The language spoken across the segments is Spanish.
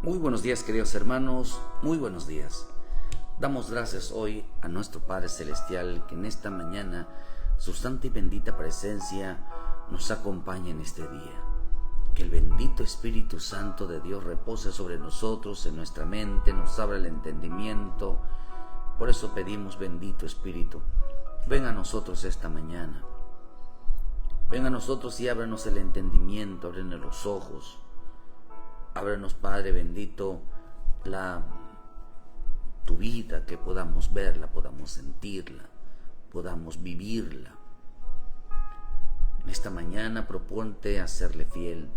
Muy buenos días, queridos hermanos, muy buenos días. Damos gracias hoy a nuestro Padre Celestial que en esta mañana su santa y bendita presencia nos acompaña en este día. Que el bendito Espíritu Santo de Dios repose sobre nosotros, en nuestra mente, nos abra el entendimiento. Por eso pedimos, bendito Espíritu, ven a nosotros esta mañana. Ven a nosotros y ábranos el entendimiento, ábrenos los ojos. Ábranos, Padre bendito, tu vida, que podamos verla, podamos sentirla, podamos vivirla. En esta mañana proponte a serle fiel,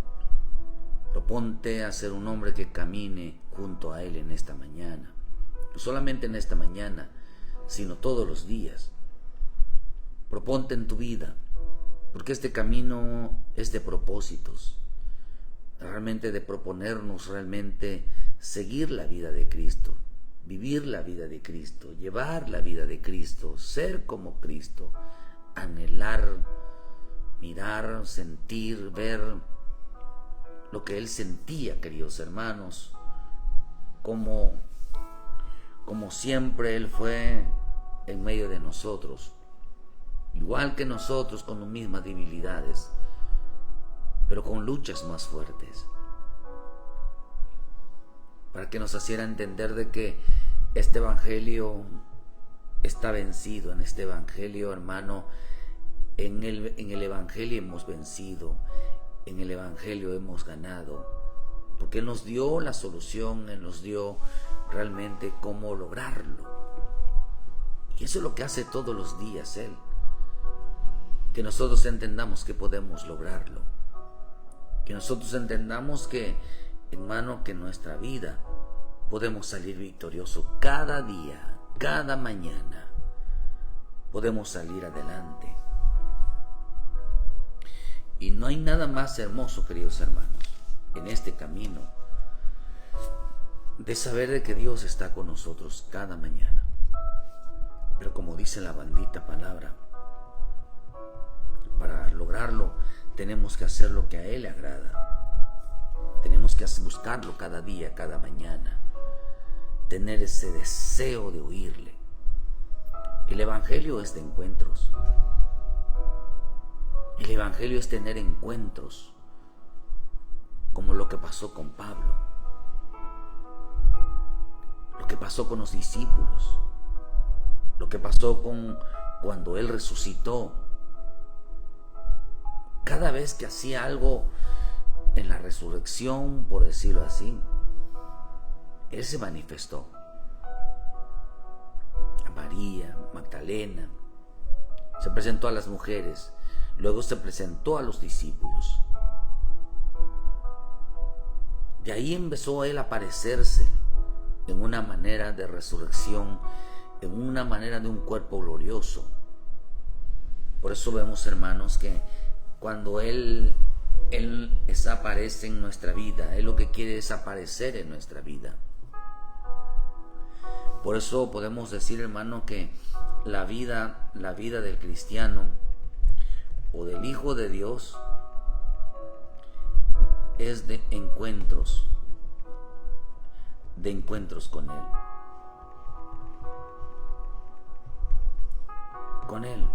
proponte a ser un hombre que camine junto a Él en esta mañana. No solamente en esta mañana, sino todos los días. Proponte en tu vida, porque este camino es de propósitos. Realmente de proponernos realmente seguir la vida de Cristo, vivir la vida de Cristo, llevar la vida de Cristo, ser como Cristo, anhelar, mirar, sentir, ver lo que Él sentía, queridos hermanos, como siempre Él fue en medio de nosotros, igual que nosotros, con las mismas debilidades, pero con luchas más fuertes, para que nos hiciera entender de que este evangelio está vencido. En este evangelio, hermano, en el evangelio hemos vencido, en el evangelio hemos ganado, porque Él nos dio la solución, Él nos dio realmente cómo lograrlo. Y eso es lo que hace todos los días Él, que nosotros entendamos que podemos lograrlo. Que nosotros entendamos que, hermano, que en nuestra vida podemos salir victoriosos cada día, cada mañana. Podemos salir adelante. Y no hay nada más hermoso, queridos hermanos, en este camino, de saber de que Dios está con nosotros cada mañana. Pero como dice la bendita palabra, para lograrlo tenemos que hacer lo que a Él le agrada. Tenemos que buscarlo cada día, cada mañana. Tener ese deseo de oírle. El evangelio es de encuentros. El evangelio es tener encuentros, como lo que pasó con Pablo, lo que pasó con los discípulos, lo que pasó cuando Él resucitó. Cada vez que hacía algo en la resurrección, por decirlo así, Él se manifestó a María Magdalena, se presentó a las mujeres, luego se presentó a los discípulos. De ahí empezó Él a aparecerse en una manera de resurrección, en una manera de un cuerpo glorioso. Por eso vemos, hermanos, que cuando Él desaparece en nuestra vida, Él lo que quiere es aparecer en nuestra vida. Por eso podemos decir, hermano, que la vida del cristiano o del Hijo de Dios es de encuentros con Él. Con Él.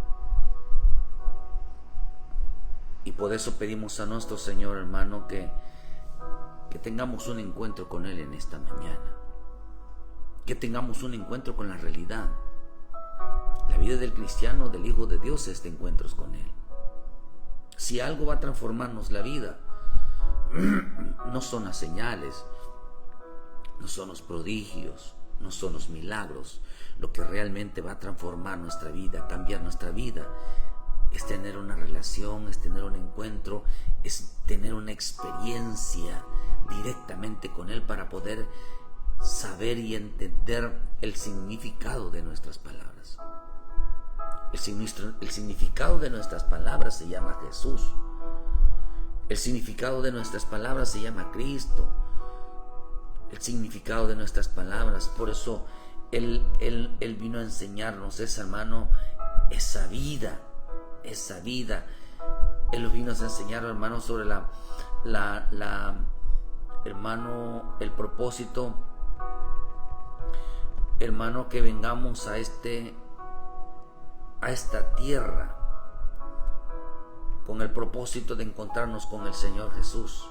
Y por eso pedimos a nuestro Señor, hermano, que tengamos un encuentro con Él en esta mañana. Que tengamos un encuentro con la realidad. La vida del cristiano, del Hijo de Dios, es de encuentros con Él. Si algo va a transformarnos la vida, no son las señales, no son los prodigios, no son los milagros. Lo que realmente va a transformar nuestra vida, cambiar nuestra vida, es tener una relación, es tener un encuentro, es tener una experiencia directamente con Él para poder saber y entender el significado de nuestras palabras. El significado de nuestras palabras se llama Jesús. El significado de nuestras palabras se llama Cristo. El significado de nuestras palabras, por eso Él vino a enseñarnos esa, hermano, esa vida. Él nos vino a enseñar, hermano, sobre la hermano, el propósito, hermano, que vengamos a esta tierra con el propósito de encontrarnos con el Señor Jesús,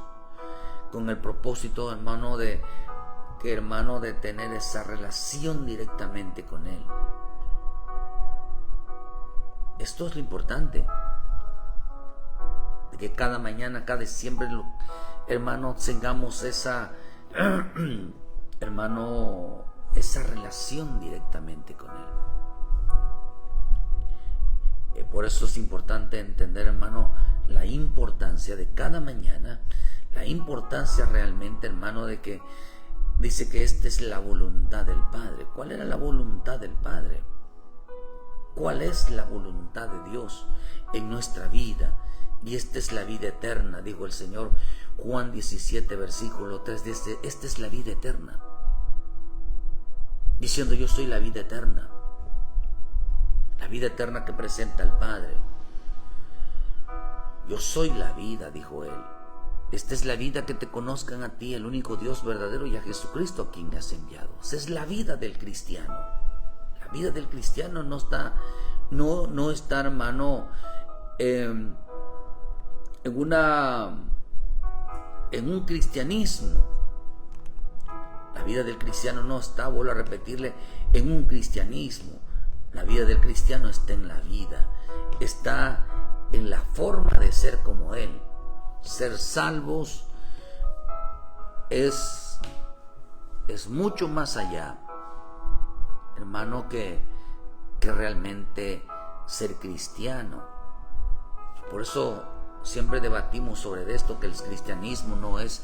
con el propósito, hermano, de tener esa relación directamente con Él. Esto es lo importante, de que cada mañana, cada siempre, hermano, tengamos esa hermano, esa relación directamente con Él. Por eso es importante entender, hermano, la importancia de cada mañana, la importancia realmente, hermano, de que dice que esta es la voluntad del Padre. ¿Cuál era la voluntad del Padre? ¿Cuál es la voluntad de Dios en nuestra vida? Y esta es la vida eterna, dijo el Señor. Juan 17, versículo 3, dice, esta es la vida eterna. Diciendo, yo soy la vida eterna. La vida eterna que presenta el Padre. Yo soy la vida, dijo Él. Esta es la vida, que te conozcan a ti, el único Dios verdadero, y a Jesucristo a quien has enviado. Esa es la vida del cristiano. La vida del cristiano no está, hermano, en un cristianismo. La vida del cristiano no está, vuelvo a repetirle, en un cristianismo. La vida del cristiano está en la vida, está en la forma de ser como Él. Ser salvos es mucho más allá, hermano, que realmente ser cristiano. Por eso siempre debatimos sobre esto, que el cristianismo no es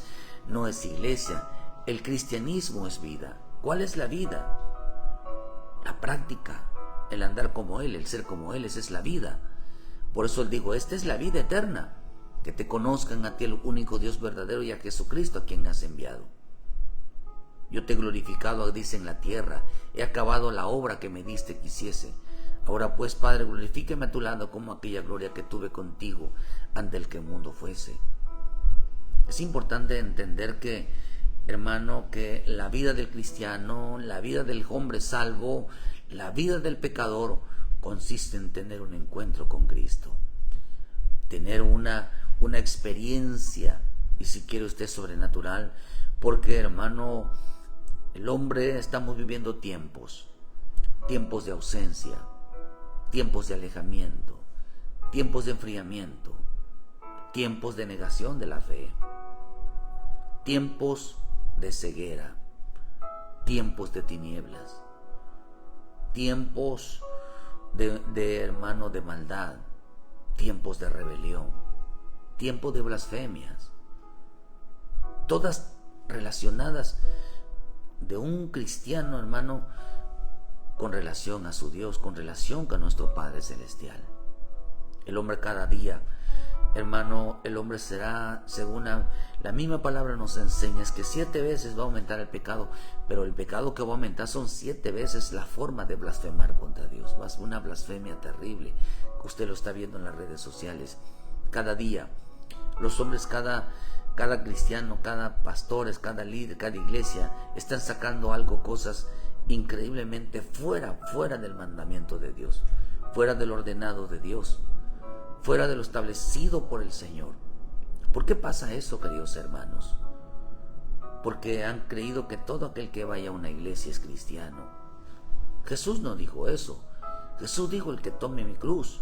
iglesia. El cristianismo es vida. ¿Cuál es la vida? La práctica, el andar como Él, el ser como Él, esa es la vida. Por eso Él dijo, esta es la vida eterna, que te conozcan a ti, el único Dios verdadero, y a Jesucristo a quien has enviado. Yo te he glorificado, dice, en la tierra, he acabado la obra que me diste que hiciese. Ahora pues, Padre, glorifícame a tu lado como aquella gloria que tuve contigo antes del que el mundo fuese. Es importante entender que, hermano, que la vida del cristiano, la vida del hombre salvo, la vida del pecador, consiste en tener un encuentro con Cristo, tener una experiencia, y si quiere usted, sobrenatural, porque, hermano, el hombre, estamos viviendo tiempos de ausencia, tiempos de alejamiento, tiempos de enfriamiento, tiempos de negación de la fe, tiempos de ceguera, tiempos de tinieblas, tiempos de hermano, de maldad, tiempos de rebelión, tiempos de blasfemias, todas relacionadas de un cristiano, hermano, con relación a su Dios, con relación con nuestro Padre Celestial. El hombre cada día, hermano, el hombre será, según la misma palabra nos enseña, es que 7 veces va a aumentar el pecado, pero el pecado que va a aumentar son 7 veces la forma de blasfemar contra Dios. Va a ser una blasfemia terrible, que usted lo está viendo en las redes sociales. Cada día, los hombres, cada cristiano, cada pastores, cada líder, cada iglesia, están sacando cosas increíblemente fuera del mandamiento de Dios, fuera del ordenado de Dios, fuera de lo establecido por el Señor. ¿Por qué pasa eso, queridos hermanos? Porque han creído que todo aquel que vaya a una iglesia es cristiano. Jesús no dijo eso. Jesús dijo, el que tome mi cruz.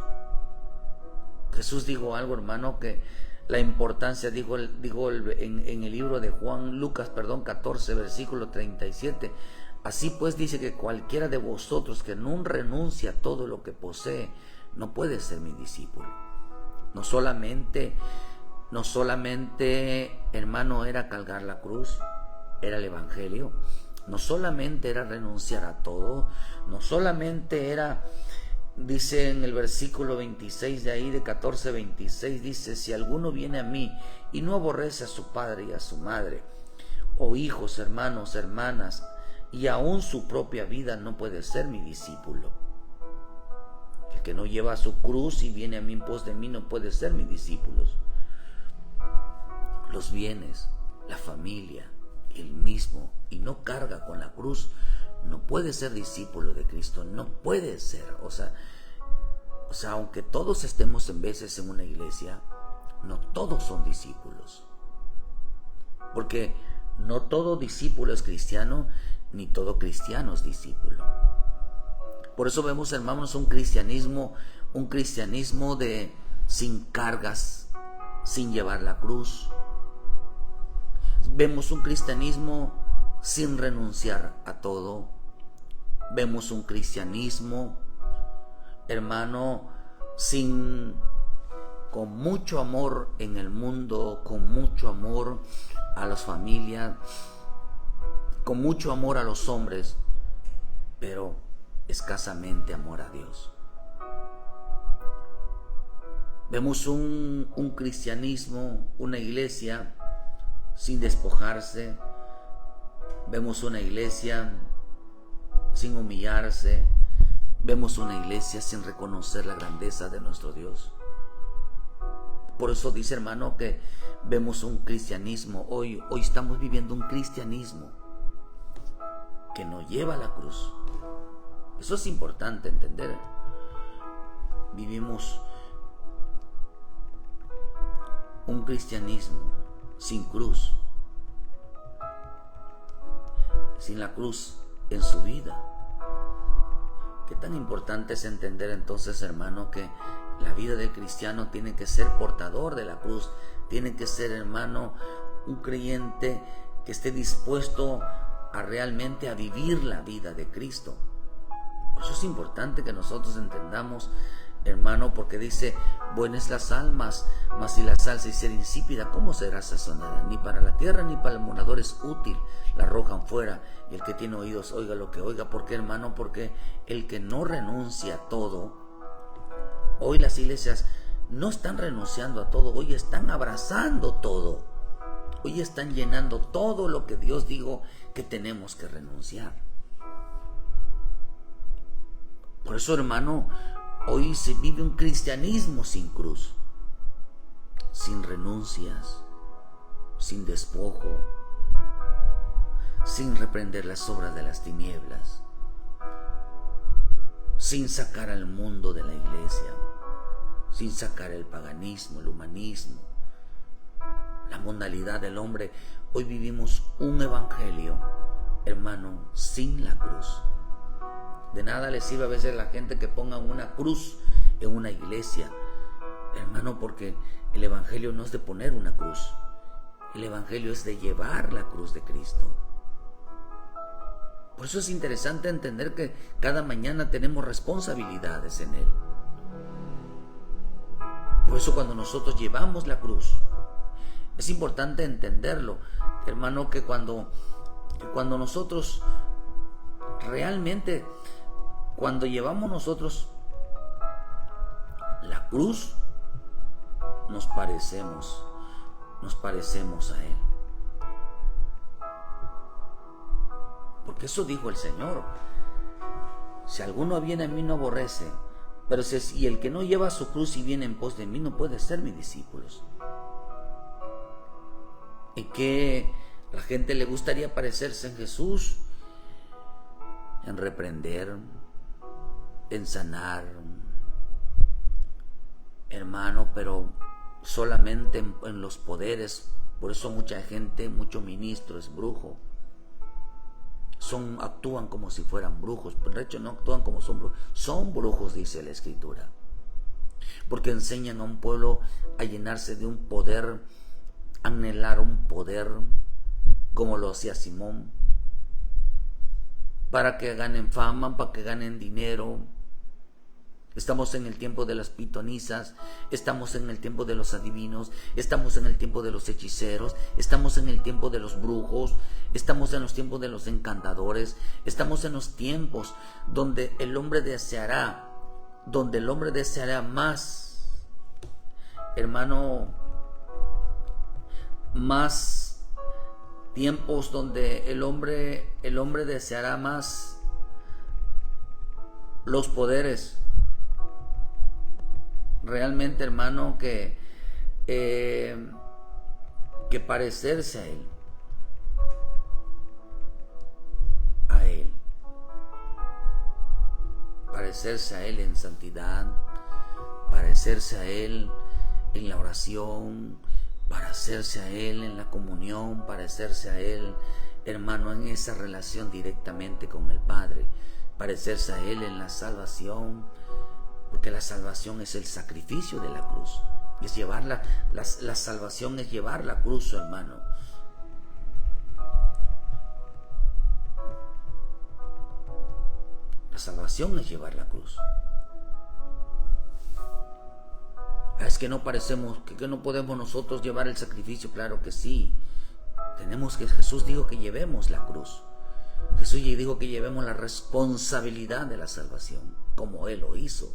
Jesús dijo algo, hermano, que la importancia, dijo en el libro de Lucas 14, versículo 37. Así pues, dice que cualquiera de vosotros que no renuncia a todo lo que posee, no puede ser mi discípulo. No solamente, hermano, era cargar la cruz, era el evangelio. No solamente era renunciar a todo, no solamente era, dice en el versículo 26 de ahí, de 14:26, dice, si alguno viene a mí y no aborrece a su padre y a su madre, o hijos, hermanos, hermanas, y aún su propia vida, no puede ser mi discípulo. El que no lleva su cruz y viene a mí en pos de mí, no puede ser mi discípulo. Los bienes, la familia, él mismo, y no carga con la cruz, no puede ser discípulo de Cristo, no puede ser. O sea, aunque todos estemos en veces en una iglesia, no todos son discípulos. Porque no todo discípulo es cristiano, ni todo cristiano es discípulo. Por eso vemos, hermanos, un cristianismo de sin cargas, sin llevar la cruz. Vemos un cristianismo sin renunciar a todo. Vemos un cristianismo, hermano, con mucho amor en el mundo, con mucho amor a las familias, con mucho amor a los hombres, pero escasamente amor a Dios. Vemos un cristianismo, una iglesia sin despojarse. Vemos una iglesia sin humillarse. Vemos una iglesia sin reconocer la grandeza de nuestro Dios. Por eso dice, hermano, que vemos un cristianismo. Hoy estamos viviendo un cristianismo que no lleva la cruz. Eso es importante entender. Vivimos un cristianismo sin cruz, sin la cruz en su vida. Qué tan importante es entender entonces, hermano, que la vida del cristiano tiene que ser portador de la cruz, tiene que ser, hermano, un creyente que esté dispuesto a realmente a vivir la vida de Cristo. Por eso es importante que nosotros entendamos, hermano, porque dice, buenas las almas, mas si la sal se hiciera insípida, ¿cómo será sazonada? Ni para la tierra ni para el morador es útil, la arrojan fuera, y el que tiene oídos oiga lo que oiga. ¿Por qué, hermano? Porque el que no renuncia a todo, hoy las iglesias no están renunciando a todo, hoy están abrazando todo, hoy están llenando todo lo que Dios dijo que tenemos que renunciar. Por eso, hermano, hoy se vive un cristianismo sin cruz, sin renuncias, sin despojo, sin reprender las obras de las tinieblas, sin sacar al mundo de la iglesia, sin sacar el paganismo, el humanismo, la mundanalidad del hombre. Hoy vivimos un evangelio, hermano, sin la cruz. De nada le sirve a veces a la gente que ponga una cruz en una iglesia, hermano, porque el evangelio no es de poner una cruz. El evangelio es de llevar la cruz de Cristo. Por eso es interesante entender que cada mañana tenemos responsabilidades en Él. Por eso cuando nosotros llevamos la cruz, es importante entenderlo, hermano, que cuando nosotros realmente, cuando llevamos nosotros la cruz, nos parecemos a Él. Porque eso dijo el Señor: si alguno viene a mí no aborrece, pero y el que no lleva su cruz y viene en pos de mí no puede ser mis discípulos. Y que a la gente le gustaría parecerse en Jesús, en reprender, en sanar, hermano, pero solamente en los poderes. Por eso mucha gente, mucho ministro es brujo. Actúan como si fueran brujos, pero de hecho no actúan como son brujos, dice la Escritura, porque enseñan a un pueblo a llenarse de un poder, a anhelar un poder, como lo hacía Simón, para que ganen fama, para que ganen dinero. Estamos en el tiempo de las pitonisas, estamos en el tiempo de los adivinos, estamos en el tiempo de los hechiceros, estamos en el tiempo de los brujos, estamos en los tiempos de los encantadores, estamos en los tiempos donde el hombre deseará más, hermano, más tiempos donde el hombre deseará más los poderes. Realmente, hermano, que parecerse a Él. parecerse a Él en santidad, parecerse a Él en la oración, parecerse a Él en la comunión, parecerse a Él, hermano, en esa relación directamente con el Padre, parecerse a Él en la salvación, porque la salvación es el sacrificio de la cruz, es llevar la salvación es llevar la cruz, hermano. La salvación es llevar la cruz. Es que no parecemos, que no podemos nosotros llevar el sacrificio. Claro que sí. Jesús dijo que llevemos la cruz. Jesús dijo que llevemos la responsabilidad de la salvación, como Él lo hizo.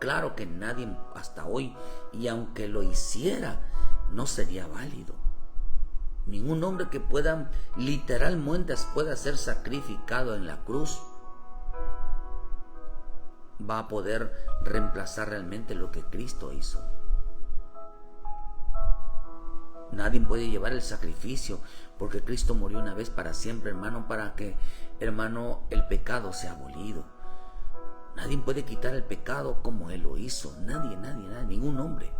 Claro que nadie hasta hoy, y aunque lo hiciera, no sería válido. Ningún hombre que pueda literalmente pueda ser sacrificado en la cruz va a poder reemplazar realmente lo que Cristo hizo. Nadie puede llevar el sacrificio, porque Cristo murió una vez para siempre, hermano, para que, hermano, el pecado sea abolido. Nadie puede quitar el pecado como Él lo hizo. Nadie, ningún hombre.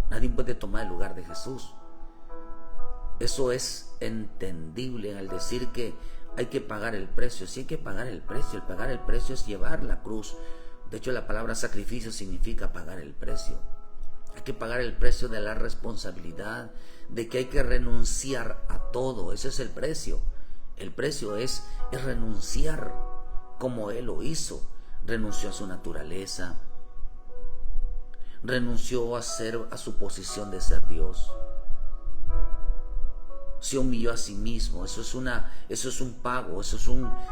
Nadie puede tomar el lugar de Jesús. Eso es entendible al decir que hay que pagar el precio. Sí hay que pagar el precio. El pagar el precio es llevar la cruz. De hecho, la palabra sacrificio significa pagar el precio. Hay que pagar el precio de la responsabilidad, de que hay que renunciar a todo. Ese es el precio. El precio es renunciar como Él lo hizo. Renunció a su naturaleza. Renunció a su posición de ser Dios. Se humilló a sí mismo. Eso es un pago, eso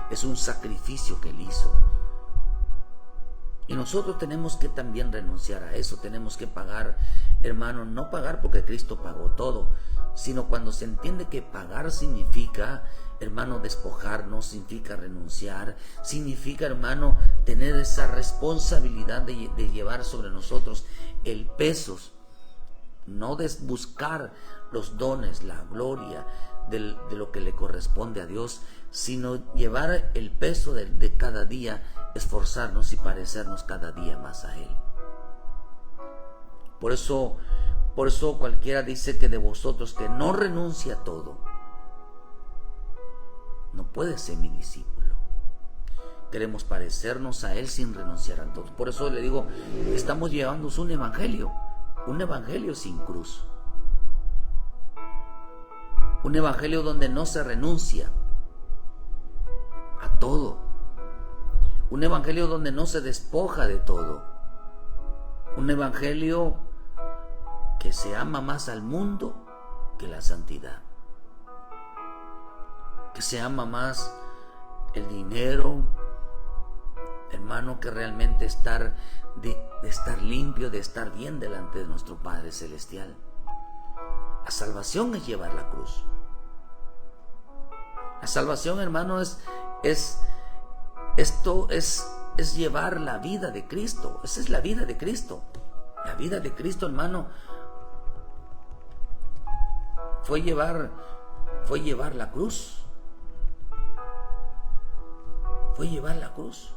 es un sacrificio que Él hizo. Y nosotros tenemos que también renunciar a eso. Tenemos que pagar, hermano, no pagar porque Cristo pagó todo, sino cuando se entiende que pagar significa, hermano, despojarnos, significa renunciar, significa, hermano, tener esa responsabilidad de llevar sobre nosotros el peso, no de buscar los dones, la gloria de lo que le corresponde a Dios, sino llevar el peso de cada día, esforzarnos y parecernos cada día más a Él. Por eso cualquiera dice que de vosotros que no renuncia a todo, no puede ser mi discípulo. Queremos parecernos a Él sin renunciar a todo. Por eso le digo, estamos llevándonos un evangelio sin cruz. Un evangelio donde no se renuncia a todo. Un evangelio donde no se despoja de todo. Un evangelio que se ama más al mundo que la santidad. Que se ama más el dinero, hermano, que realmente de estar limpio, de estar bien delante de nuestro Padre Celestial. La salvación es llevar la cruz. La salvación, hermano, es llevar la vida de Cristo. Esa es la vida de Cristo. La vida de Cristo, hermano, fue llevar la cruz. Fue llevar la cruz.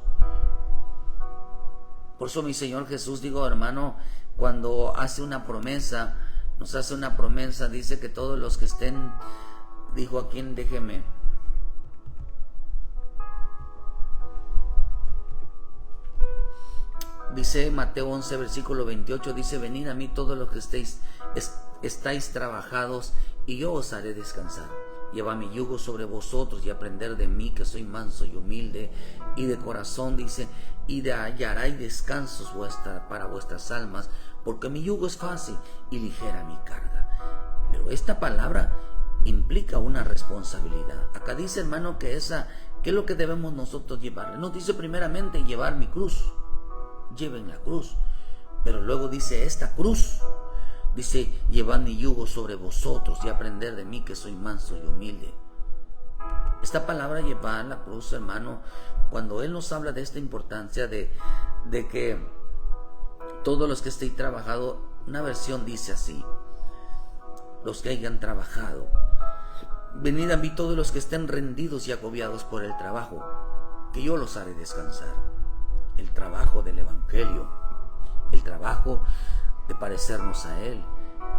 Por eso mi Señor Jesús, digo, hermano, cuando hace una promesa, nos hace una promesa, dice que todos los que estén, dijo a quién, déjeme. Dice Mateo 11, versículo 28, dice, venid a mí todos los que estáis trabajados, y yo os haré descansar. Llevad mi yugo sobre vosotros y aprender de mí, que soy manso y humilde y de corazón, dice, y hallaréis descansos para vuestras almas, porque mi yugo es fácil y ligera mi carga. Pero esta palabra implica una responsabilidad. Acá dice, hermano, ¿qué es lo que debemos nosotros llevar? Nos dice primeramente llevar mi cruz. Lleven la cruz. Pero luego dice esta cruz. Dice, llevad mi yugo sobre vosotros y aprender de mí, que soy manso y humilde. Esta palabra, llevar la cruz, hermano, cuando Él nos habla de esta importancia de que todos los que estéis trabajado, una versión dice así, los que hayan trabajado, venid a mí todos los que estén rendidos y agobiados por el trabajo, porque yo los haré descansar. El trabajo del Evangelio, el trabajo de parecernos a Él,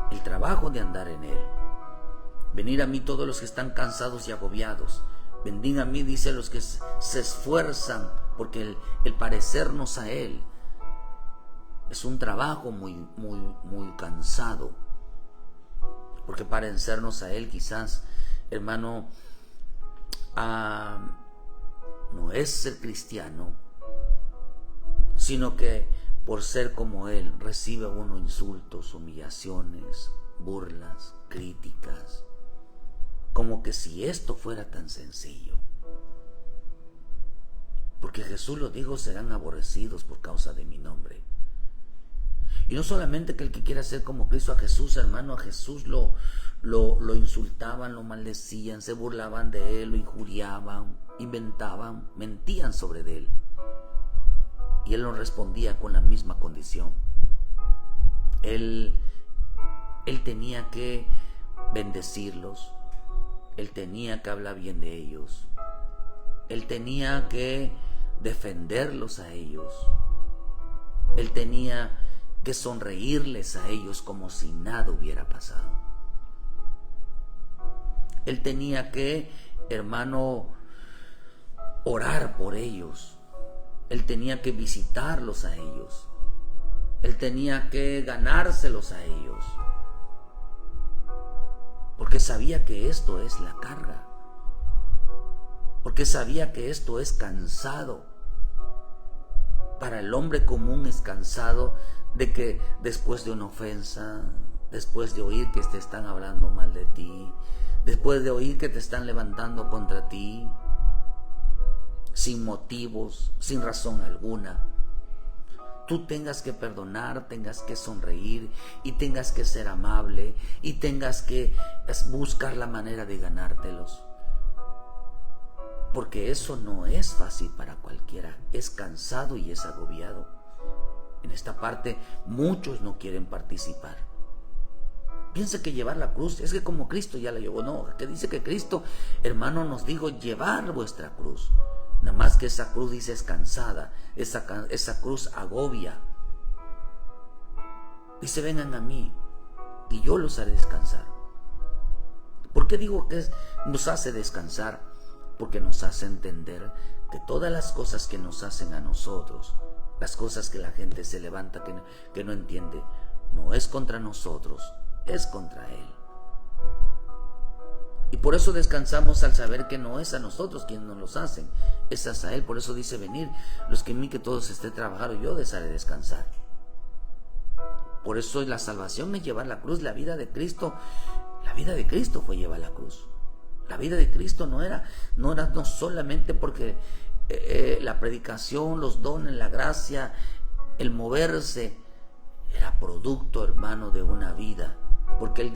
el trabajo de andar en Él. Venid a mí todos los que están cansados y agobiados. Venid a mí, dice, los que se esfuerzan, porque el parecernos a Él es un trabajo muy cansado. Porque parecernos a Él quizás, hermano, no es ser cristiano, sino que por ser como Él recibe uno insultos, humillaciones, burlas, críticas, como que si esto fuera tan sencillo. Porque Jesús lo dijo, serán aborrecidos por causa de mi nombre. Y no solamente que el que quiera ser como Cristo, a Jesús, hermano, a Jesús lo insultaban, lo maldecían, se burlaban de Él, lo injuriaban, inventaban, mentían sobre Él. Y Él no respondía con la misma condición. Él tenía que bendecirlos, Él tenía que hablar bien de ellos, Él tenía que defenderlos a ellos, Él tenía que sonreírles a ellos como si nada hubiera pasado. Él tenía que, hermano, orar por ellos. Él tenía que visitarlos a ellos. Él tenía que ganárselos a ellos. Porque sabía que esto es la carga. Porque sabía que esto es cansado. Para el hombre común es cansado de que después de una ofensa, después de oír que te están hablando mal de ti, después de oír que te están levantando contra ti, sin motivos, sin razón alguna, tú tengas que perdonar, tengas que sonreír y tengas que ser amable y tengas que buscar la manera de ganártelos. Porque eso no es fácil para cualquiera, es cansado y es agobiado. En esta parte muchos no quieren participar. Piensa que llevar la cruz es que como Cristo ya la llevó. No, que dice que Cristo, hermano, nos dijo llevar vuestra cruz. Nada más que esa cruz, dice, es cansada, esa cruz agobia. Dice, vengan a mí y yo los haré descansar. ¿Por qué digo que nos hace descansar? Porque nos hace entender que todas las cosas que nos hacen a nosotros, las cosas que la gente se levanta que no entiende, no es contra nosotros, es contra Él. Y por eso descansamos al saber que no es a nosotros quienes nos los hacen, es a Él. Por eso dice, venir los que en mí que todos esté trabajando, yo les haré descansar. Por eso la salvación es llevar la cruz. La vida de Cristo fue llevar la cruz. La vida de Cristo no era solamente porque la predicación, los dones, la gracia, el moverse, era producto, hermano, de una vida. Porque Él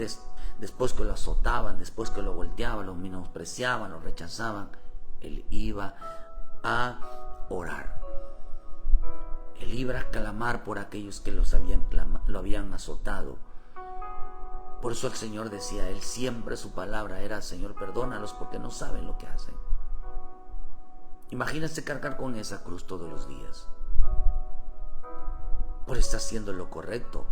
después que lo azotaban, después que lo volteaban, lo menospreciaban, lo rechazaban, Él iba a orar. Él iba a clamar por aquellos que lo habían azotado. Por eso el Señor decía, Él siempre su palabra era, Señor, perdónalos porque no saben lo que hacen. Imagínense cargar con esa cruz todos los días. Por estar haciendo lo correcto,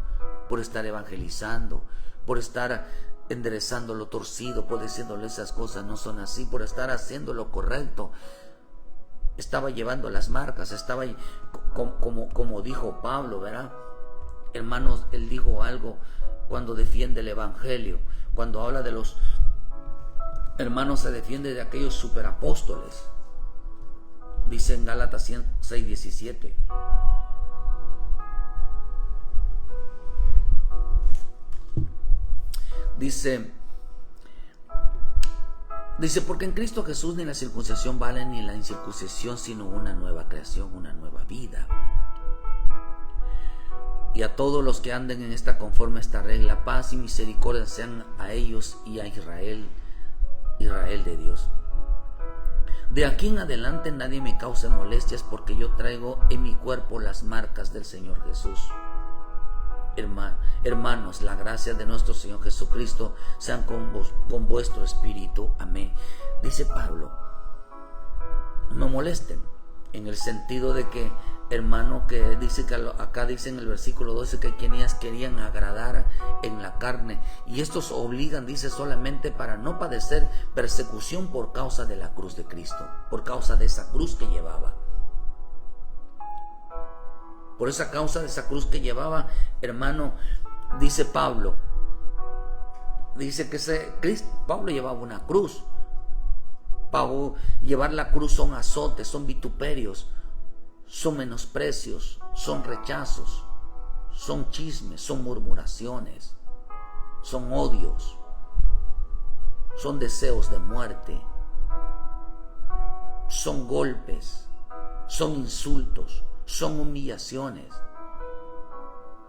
por estar evangelizando, por estar enderezando lo torcido, por diciéndole esas cosas no son así, por estar haciendo lo correcto. Estaba llevando las marcas, estaba como dijo Pablo, ¿verdad? Hermanos, él dijo algo cuando defiende el evangelio, cuando habla de los hermanos, se defiende de aquellos superapóstoles. Dice en Gálatas 6:17. Dice, porque en Cristo Jesús ni la circuncisión vale ni la incircuncisión, sino una nueva creación, una nueva vida. Y a todos los que anden en conforme a esta regla, paz y misericordia sean a ellos y a Israel de Dios. De aquí en adelante nadie me cause molestias, porque yo traigo en mi cuerpo las marcas del Señor Jesús. Hermanos, la gracia de nuestro Señor Jesucristo sean con vuestro espíritu. Amén. Dice Pablo, no me molesten, en el sentido de que, hermano, que dice que acá dice en el versículo 12 que quienes querían agradar en la carne, y estos obligan, dice, solamente para no padecer persecución por causa de la cruz de Cristo, por causa de esa cruz que llevaba. Por esa causa de esa cruz que llevaba, hermano, dice Pablo, dice que Pablo llevaba una cruz. Pablo, llevar la cruz son azotes, son vituperios, son menosprecios, son rechazos, son chismes, son murmuraciones, son odios, son deseos de muerte, son golpes, son insultos, son humillaciones.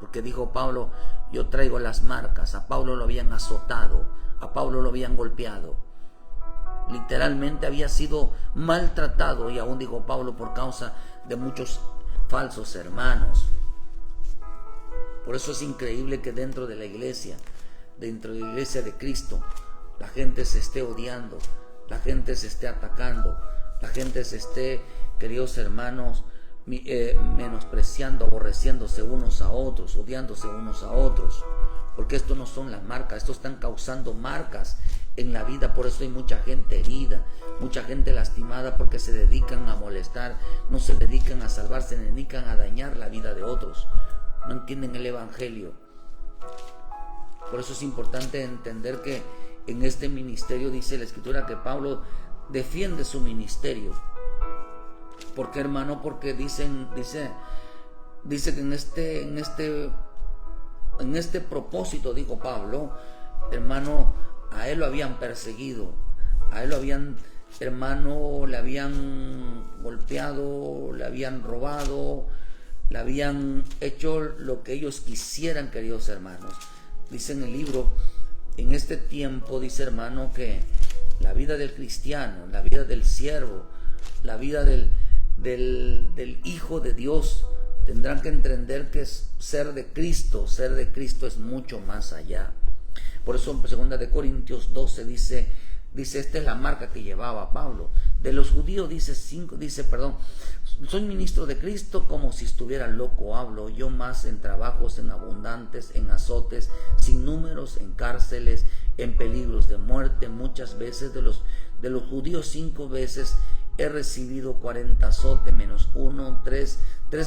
Porque dijo Pablo, yo traigo las marcas. A Pablo lo habían azotado, a Pablo lo habían golpeado. Literalmente había sido maltratado, y aún dijo Pablo, por causa de muchos falsos hermanos. Por eso es increíble que dentro de la iglesia de Cristo, la gente se esté odiando, la gente se esté atacando, la gente se esté, queridos hermanos, menospreciando, aborreciéndose unos a otros, odiándose unos a otros, porque esto no son las marcas, esto están causando marcas en la vida. Por eso hay mucha gente herida, mucha gente lastimada, porque se dedican a molestar, no se dedican a salvar, se dedican a dañar la vida de otros, no entienden el evangelio. Por eso es importante entender que en este ministerio, dice la escritura, que Pablo defiende su ministerio. ¿Por qué, hermano? Porque dice que en este propósito, dijo Pablo, hermano, a él lo habían perseguido, a él lo habían, hermano, le habían golpeado, le habían robado, le habían hecho lo que ellos quisieran, queridos hermanos. Dice en el libro, en este tiempo, dice, hermano, que la vida del cristiano, la vida del siervo, la vida del Hijo de Dios, tendrán que entender que ser de Cristo es mucho más allá. Por eso en 2 Corintios 12 dice, esta es la marca que llevaba Pablo. De los judíos dice, soy ministro de Cristo, como si estuviera loco hablo, yo más en trabajos, en abundantes, en azotes, sin números, en cárceles, en peligros de muerte. Muchas veces de los judíos 5 veces he recibido 40 azotes menos uno, 3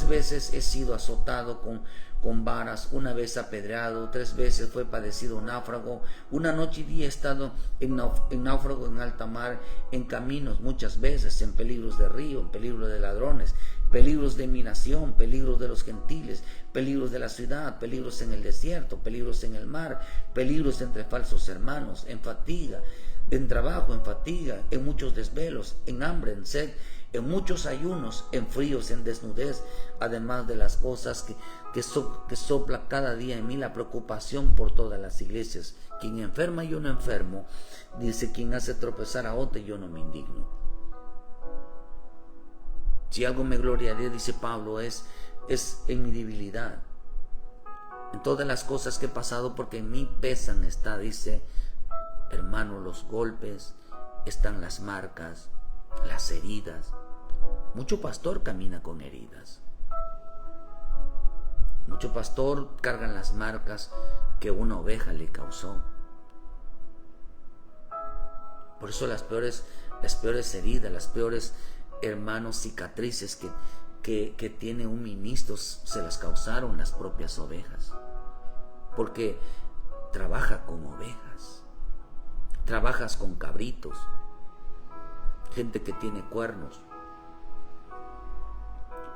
veces he sido azotado con varas, 1 vez apedreado, 3 veces fue padecido náufrago, 1 noche y día he estado en náufrago en alta mar, en caminos muchas veces, en peligros de río, en peligros de ladrones, peligros de mi nación, peligros de los gentiles, peligros de la ciudad, peligros en el desierto, peligros en el mar, peligros entre falsos hermanos, en fatiga, en trabajo, en fatiga, en muchos desvelos, en hambre, en sed, en muchos ayunos, en fríos, en desnudez, además de las cosas que sopla cada día en mí la preocupación por todas las iglesias. Quien enferma, yo no enfermo, dice, quien hace tropezar a otro, yo no me indigno. Si algo me gloriaré, dice Pablo, es en mi debilidad, en todas las cosas que he pasado, porque en mí pesan, está, dice, hermano, los golpes, están las marcas, las heridas. Mucho pastor camina con heridas. Mucho pastor cargan las marcas que una oveja le causó. Por eso las peores heridas, las peores, hermanos, cicatrices que tiene un ministro se las causaron las propias ovejas. Porque trabaja con ovejas. Trabajas con cabritos, gente que tiene cuernos.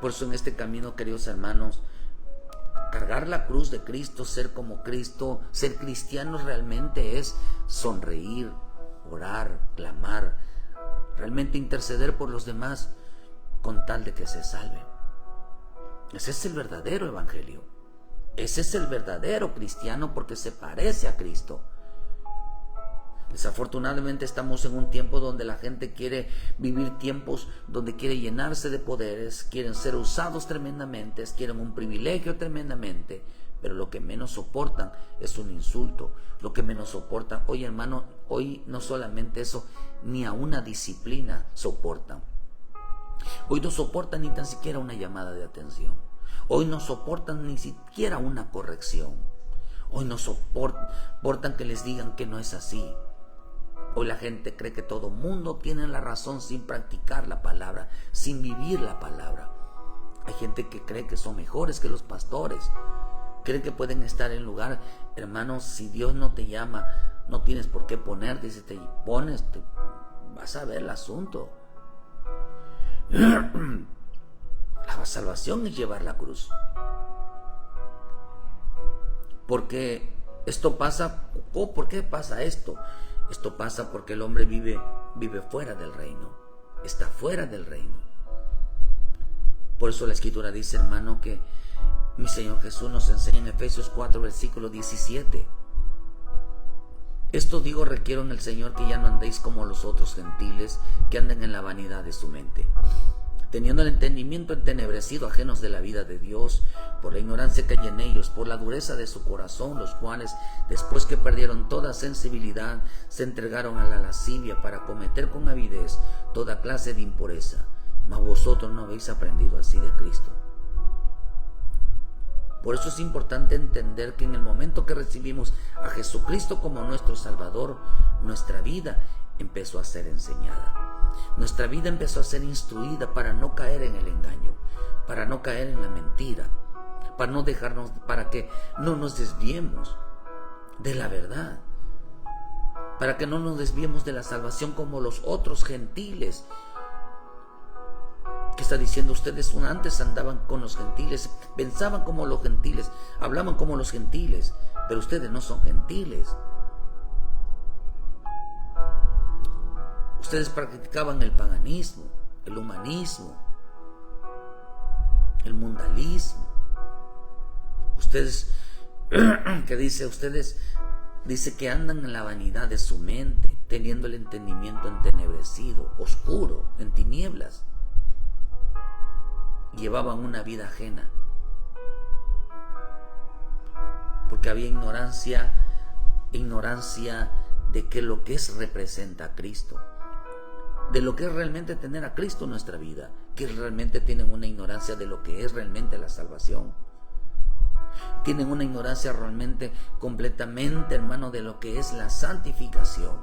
Por eso en este camino, queridos hermanos, cargar la cruz de Cristo, ser como Cristo, ser cristianos realmente es sonreír, orar, clamar, realmente interceder por los demás con tal de que se salven. Ese es el verdadero evangelio. Ese es el verdadero cristiano, porque se parece a Cristo. Desafortunadamente estamos en un tiempo donde la gente quiere vivir tiempos donde quiere llenarse de poderes, quieren ser usados tremendamente, quieren un privilegio tremendamente, pero lo que menos soportan es un insulto. Lo que menos soportan, oye hermano, hoy no solamente eso, ni a una disciplina soportan. Hoy no soportan ni tan siquiera una llamada de atención. Hoy no soportan ni siquiera una corrección. Hoy no soportan que les digan que no es así. Hoy la gente cree que todo mundo tiene la razón sin practicar la palabra, sin vivir la palabra. Hay gente que cree que son mejores que los pastores. Creen que pueden estar en lugar. Hermanos, si Dios no te llama, no tienes por qué ponerte. Si te pones, vas a ver el asunto. La salvación es llevar la cruz. Porque esto pasa. ¿Por qué pasa esto? Esto pasa porque el hombre vive fuera del reino. Está fuera del reino. Por eso la Escritura dice, hermano, que mi Señor Jesús nos enseña en Efesios 4, versículo 17. Esto digo, requiero en el Señor que ya no andéis como los otros gentiles, que andan en la vanidad de su mente, teniendo el entendimiento entenebrecido, ajenos de la vida de Dios, por la ignorancia que hay en ellos, por la dureza de su corazón, los cuales, después que perdieron toda sensibilidad, se entregaron a la lascivia para cometer con avidez toda clase de impureza. Mas vosotros no habéis aprendido así de Cristo. Por eso es importante entender que en el momento que recibimos a Jesucristo como nuestro Salvador, nuestra vida empezó a ser enseñada. Nuestra vida empezó a ser instruida para no caer en el engaño, para no caer en la mentira, para que no nos desviemos de la verdad, para que no nos desviemos de la salvación como los otros gentiles. ¿Qué está diciendo? Ustedes antes andaban con los gentiles, pensaban como los gentiles, hablaban como los gentiles, pero ustedes no son gentiles. Ustedes practicaban el paganismo, el humanismo, el mundalismo. Ustedes, dice que andan en la vanidad de su mente, teniendo el entendimiento entenebrecido, oscuro, en tinieblas. Llevaban una vida ajena, porque había ignorancia de que lo que es representa a Cristo, de lo que es realmente tener a Cristo en nuestra vida, que realmente tienen una ignorancia de lo que es realmente la salvación. Tienen una ignorancia realmente completamente, hermano, de lo que es la santificación.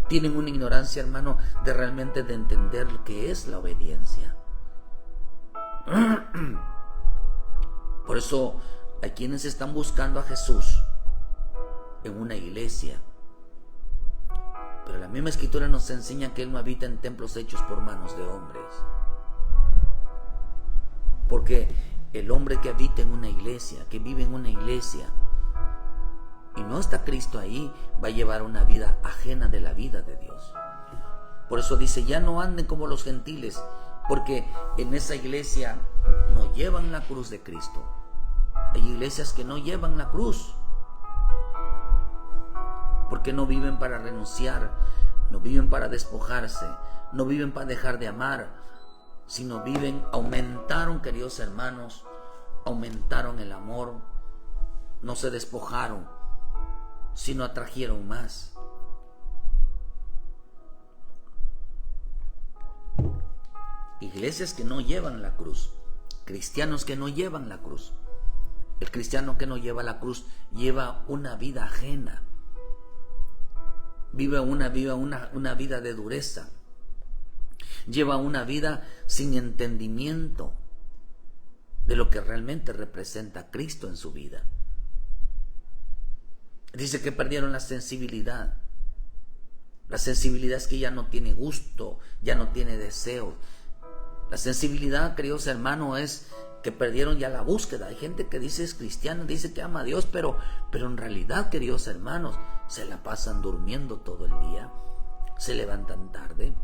Tienen una ignorancia, hermano, de realmente de entender lo que es la obediencia. Por eso hay quienes están buscando a Jesús en una iglesia, pero la misma Escritura nos enseña que Él no habita en templos hechos por manos de hombres, porque el hombre que habita en una iglesia, que vive en una iglesia y no está Cristo ahí, va a llevar una vida ajena de la vida de Dios. Por eso dice, ya no anden como los gentiles, porque en esa iglesia no llevan la cruz de Cristo. Hay iglesias que no llevan la cruz, porque no viven para renunciar, no viven para despojarse, no viven para dejar de amar, sino aumentaron, queridos hermanos, aumentaron el amor, no se despojaron, sino atrajeron más. Iglesias que no llevan la cruz, cristianos que no llevan la cruz. El cristiano que no lleva la cruz lleva una vida ajena, vive una vida de dureza, lleva una vida sin entendimiento de lo que realmente representa a Cristo en su vida. Dice que perdieron la sensibilidad. La sensibilidad es que ya no tiene gusto, ya no tiene deseo. La sensibilidad, queridos hermanos, es que perdieron ya la búsqueda. Hay gente que dice es cristiana, dice que ama a Dios, pero en realidad, queridos hermanos, se la pasan durmiendo todo el día, se levantan tarde.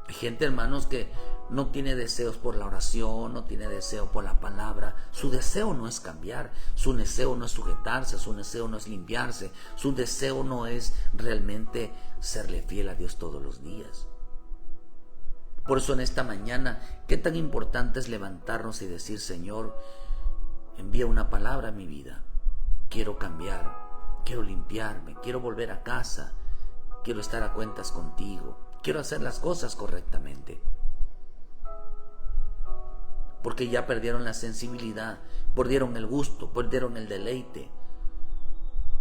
Hay gente, hermanos, que no tiene deseos por la oración, no tiene deseo por la palabra. Su deseo no es cambiar, su deseo no es sujetarse, su deseo no es limpiarse, su deseo no es realmente serle fiel a Dios todos los días. Por eso en esta mañana, qué tan importante es levantarnos y decir, Señor, envía una palabra a mi vida. Quiero cambiar, quiero limpiarme, quiero volver a casa, quiero estar a cuentas contigo, quiero hacer las cosas correctamente. Porque ya perdieron la sensibilidad, perdieron el gusto, perdieron el deleite.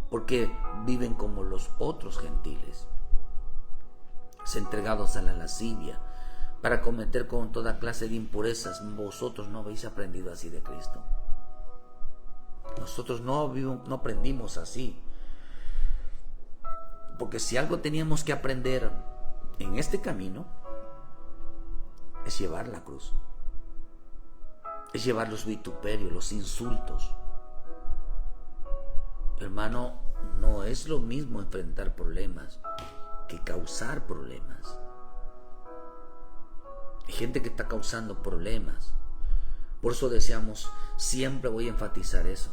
Porque viven como los otros gentiles, entregados a la lascivia, para cometer con toda clase de impurezas. Vosotros no habéis aprendido así de Cristo. Nosotros no aprendimos así. Porque si algo teníamos que aprender en este camino, es llevar la cruz. Es llevar los vituperios, los insultos. Hermano, no es lo mismo enfrentar problemas que causar problemas. Hay gente que está causando problemas. Por eso deseamos, siempre voy a enfatizar eso,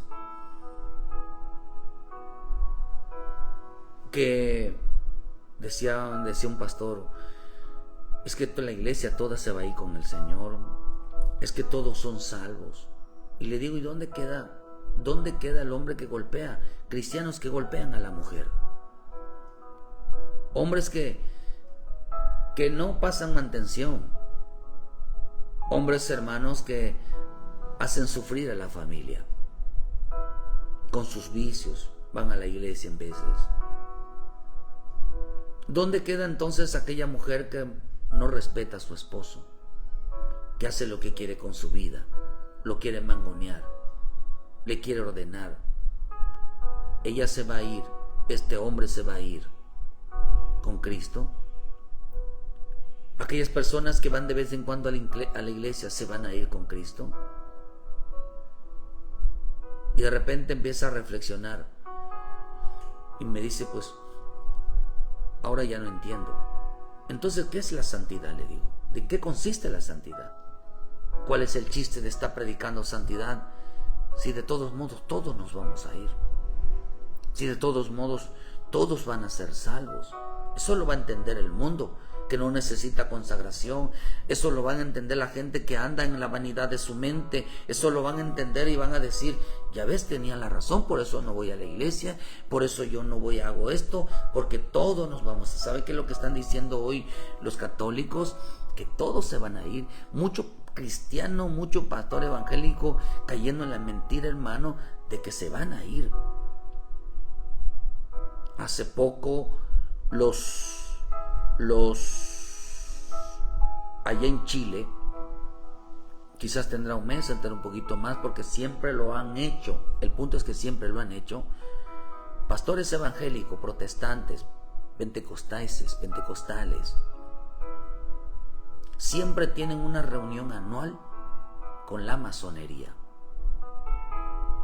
que decía un pastor, es que la iglesia toda se va a ir con el Señor, es que todos son salvos. Y le digo, ¿y dónde queda el hombre que golpea? Cristianos que golpean a la mujer, hombres que no pasan mantención, hombres, hermanos, que hacen sufrir a la familia con sus vicios, van a la iglesia en veces. ¿Dónde queda entonces aquella mujer que no respeta a su esposo, que hace lo que quiere con su vida, lo quiere mangonear, le quiere ordenar? Ella se va a ir, este hombre se va a ir con Cristo. Aquellas personas que van de vez en cuando a la iglesia se van a ir con Cristo. Y de repente empieza a reflexionar y me dice, pues ahora ya no entiendo. Entonces, ¿qué es la santidad? Le digo, ¿de qué consiste la santidad? ¿Cuál es el chiste de estar predicando santidad si de todos modos todos nos vamos a ir? Si de todos modos todos van a ser salvos. Eso lo va a entender el mundo, que no necesita consagración. Eso lo van a entender la gente que anda en la vanidad de su mente. Eso lo van a entender y van a decir, ya ves, tenía la razón, por eso no voy a la iglesia, por eso yo no voy a hago esto, porque todos nos vamos. ¿Sabe qué es lo que están diciendo hoy los católicos? Que todos se van a ir. Mucho cristiano, mucho pastor evangélico cayendo en la mentira, hermano, de que se van a ir. Hace poco allá en Chile, quizás tendrá un mes, tendrá un poquito más, porque siempre lo han hecho. El punto es que siempre lo han hecho. Pastores evangélicos, protestantes, pentecostales, siempre tienen una reunión anual con la masonería.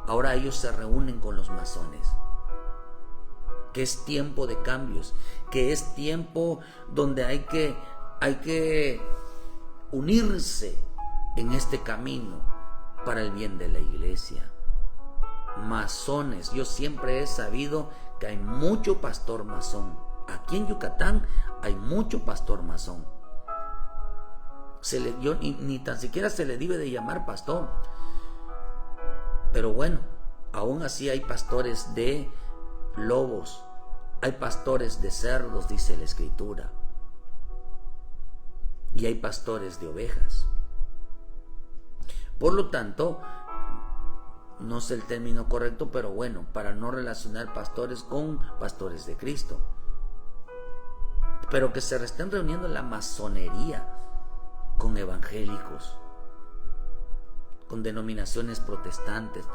Ahora ellos se reúnen con los masones. Que es tiempo de cambios, que es tiempo donde hay que unirse en este camino para el bien de la iglesia. Masones, yo siempre he sabido que hay mucho pastor masón. Aquí en Yucatán hay mucho pastor masón. Ni tan siquiera se le debe de llamar pastor. Pero bueno, aún así hay pastores de lobos, hay pastores de cerdos, dice la Escritura, y hay pastores de ovejas. Por lo tanto, no sé el término correcto, pero bueno, para no relacionar pastores con pastores de Cristo, pero que se estén reuniendo en la masonería con evangélicos, con denominaciones protestantes,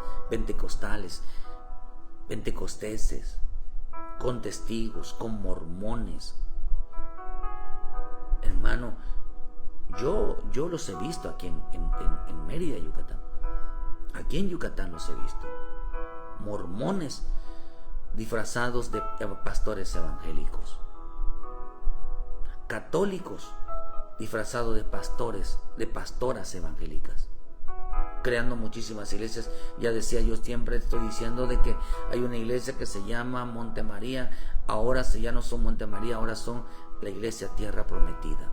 pentecosteses, con testigos, con mormones. Hermano, yo los he visto aquí en Mérida, Yucatán. Aquí en Yucatán los he visto. Mormones disfrazados de pastores evangélicos. Católicos disfrazados de pastoras evangélicas. Creando muchísimas iglesias. Ya decía, yo siempre estoy diciendo de que hay una iglesia que se llama Montemaría. Ahora ya no son Montemaría, ahora son la iglesia Tierra Prometida.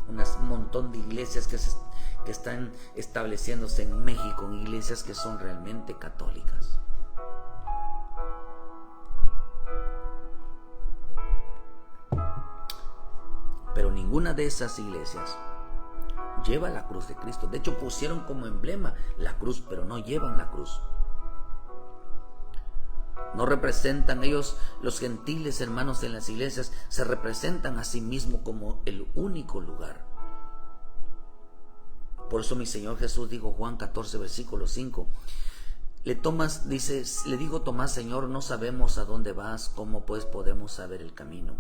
Un montón de iglesias que están estableciéndose en México, iglesias que son realmente católicas. ninguna de esas iglesias lleva la cruz de Cristo. De hecho, pusieron como emblema la cruz, pero no llevan la cruz. No representan ellos, los gentiles hermanos en las iglesias, se representan a sí mismos como el único lugar. Por eso mi Señor Jesús dijo, Juan 14, versículo 5, le dijo Tomás, Señor, no sabemos a dónde vas, ¿cómo pues podemos saber el camino?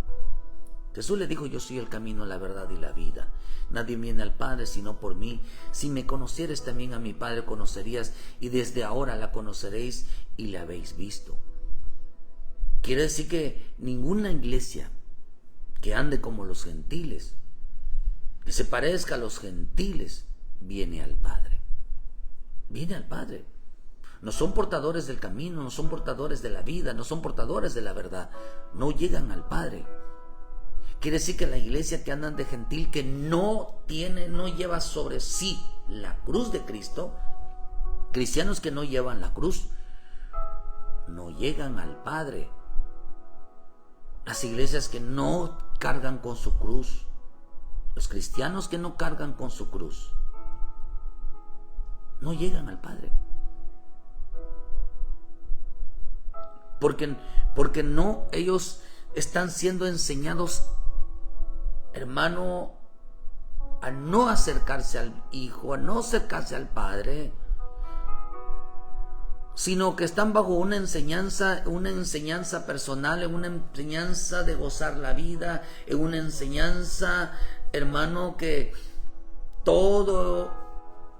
Jesús le dijo, yo soy el camino, la verdad y la vida. Nadie viene al Padre sino por mí. Si me conocieres, también a mi Padre conocerías, y desde ahora la conoceréis y la habéis visto. Quiere decir que ninguna iglesia que ande como los gentiles, que se parezca a los gentiles, viene al Padre. Viene al Padre. No son portadores del camino, no son portadores de la vida, no son portadores de la verdad. No llegan al Padre. Quiere decir que la iglesia que andan de gentil, que no lleva sobre sí la cruz de Cristo, cristianos que no llevan la cruz, no llegan al Padre. Las iglesias que no cargan con su cruz, los cristianos que no cargan con su cruz, no llegan al Padre. Porque no, ellos están siendo enseñados, hermano, a no acercarse al Hijo, a no acercarse al Padre, sino que están bajo una enseñanza personal, en una enseñanza de gozar la vida, en una enseñanza, hermano, que todo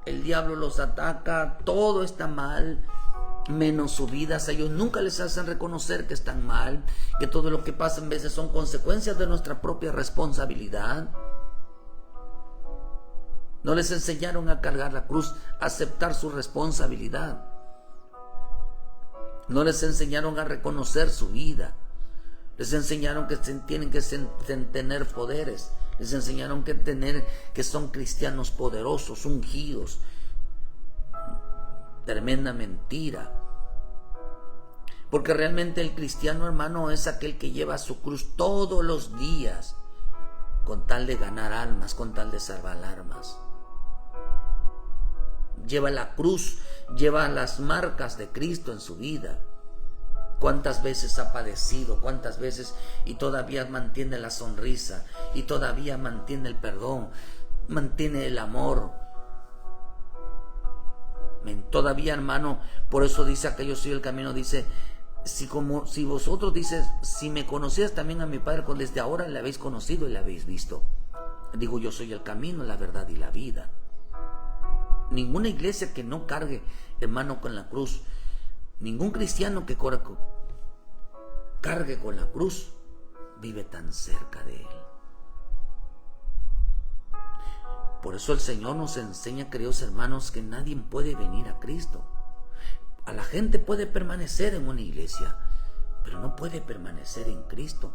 el diablo los ataca, todo está mal, menos su vida. A ellos nunca les hacen reconocer que están mal, que todo lo que pasa en veces son consecuencias de nuestra propia responsabilidad. No les enseñaron a cargar la cruz, a aceptar su responsabilidad. No les enseñaron a reconocer su vida. Les enseñaron que tienen que tener poderes. Les enseñaron que son cristianos poderosos, ungidos. Tremenda mentira. Porque realmente el cristiano, hermano, es aquel que lleva su cruz todos los días, con tal de ganar almas, con tal de salvar almas. Lleva la cruz, lleva las marcas de Cristo en su vida. Cuántas veces ha padecido, cuántas veces, y todavía mantiene la sonrisa, y todavía mantiene el perdón, mantiene el amor. Todavía, hermano, por eso dice aquello, soy el camino, dice, si vosotros dices, si me conocías también a mi Padre, desde ahora le habéis conocido y le habéis visto. Digo, yo soy el camino, la verdad y la vida. Ninguna iglesia que no cargue, hermano, con la cruz, ningún cristiano que cargue con la cruz, vive tan cerca de Él. Por eso el Señor nos enseña, queridos hermanos, que nadie puede venir a Cristo. A la gente puede permanecer en una iglesia, pero no puede permanecer en Cristo.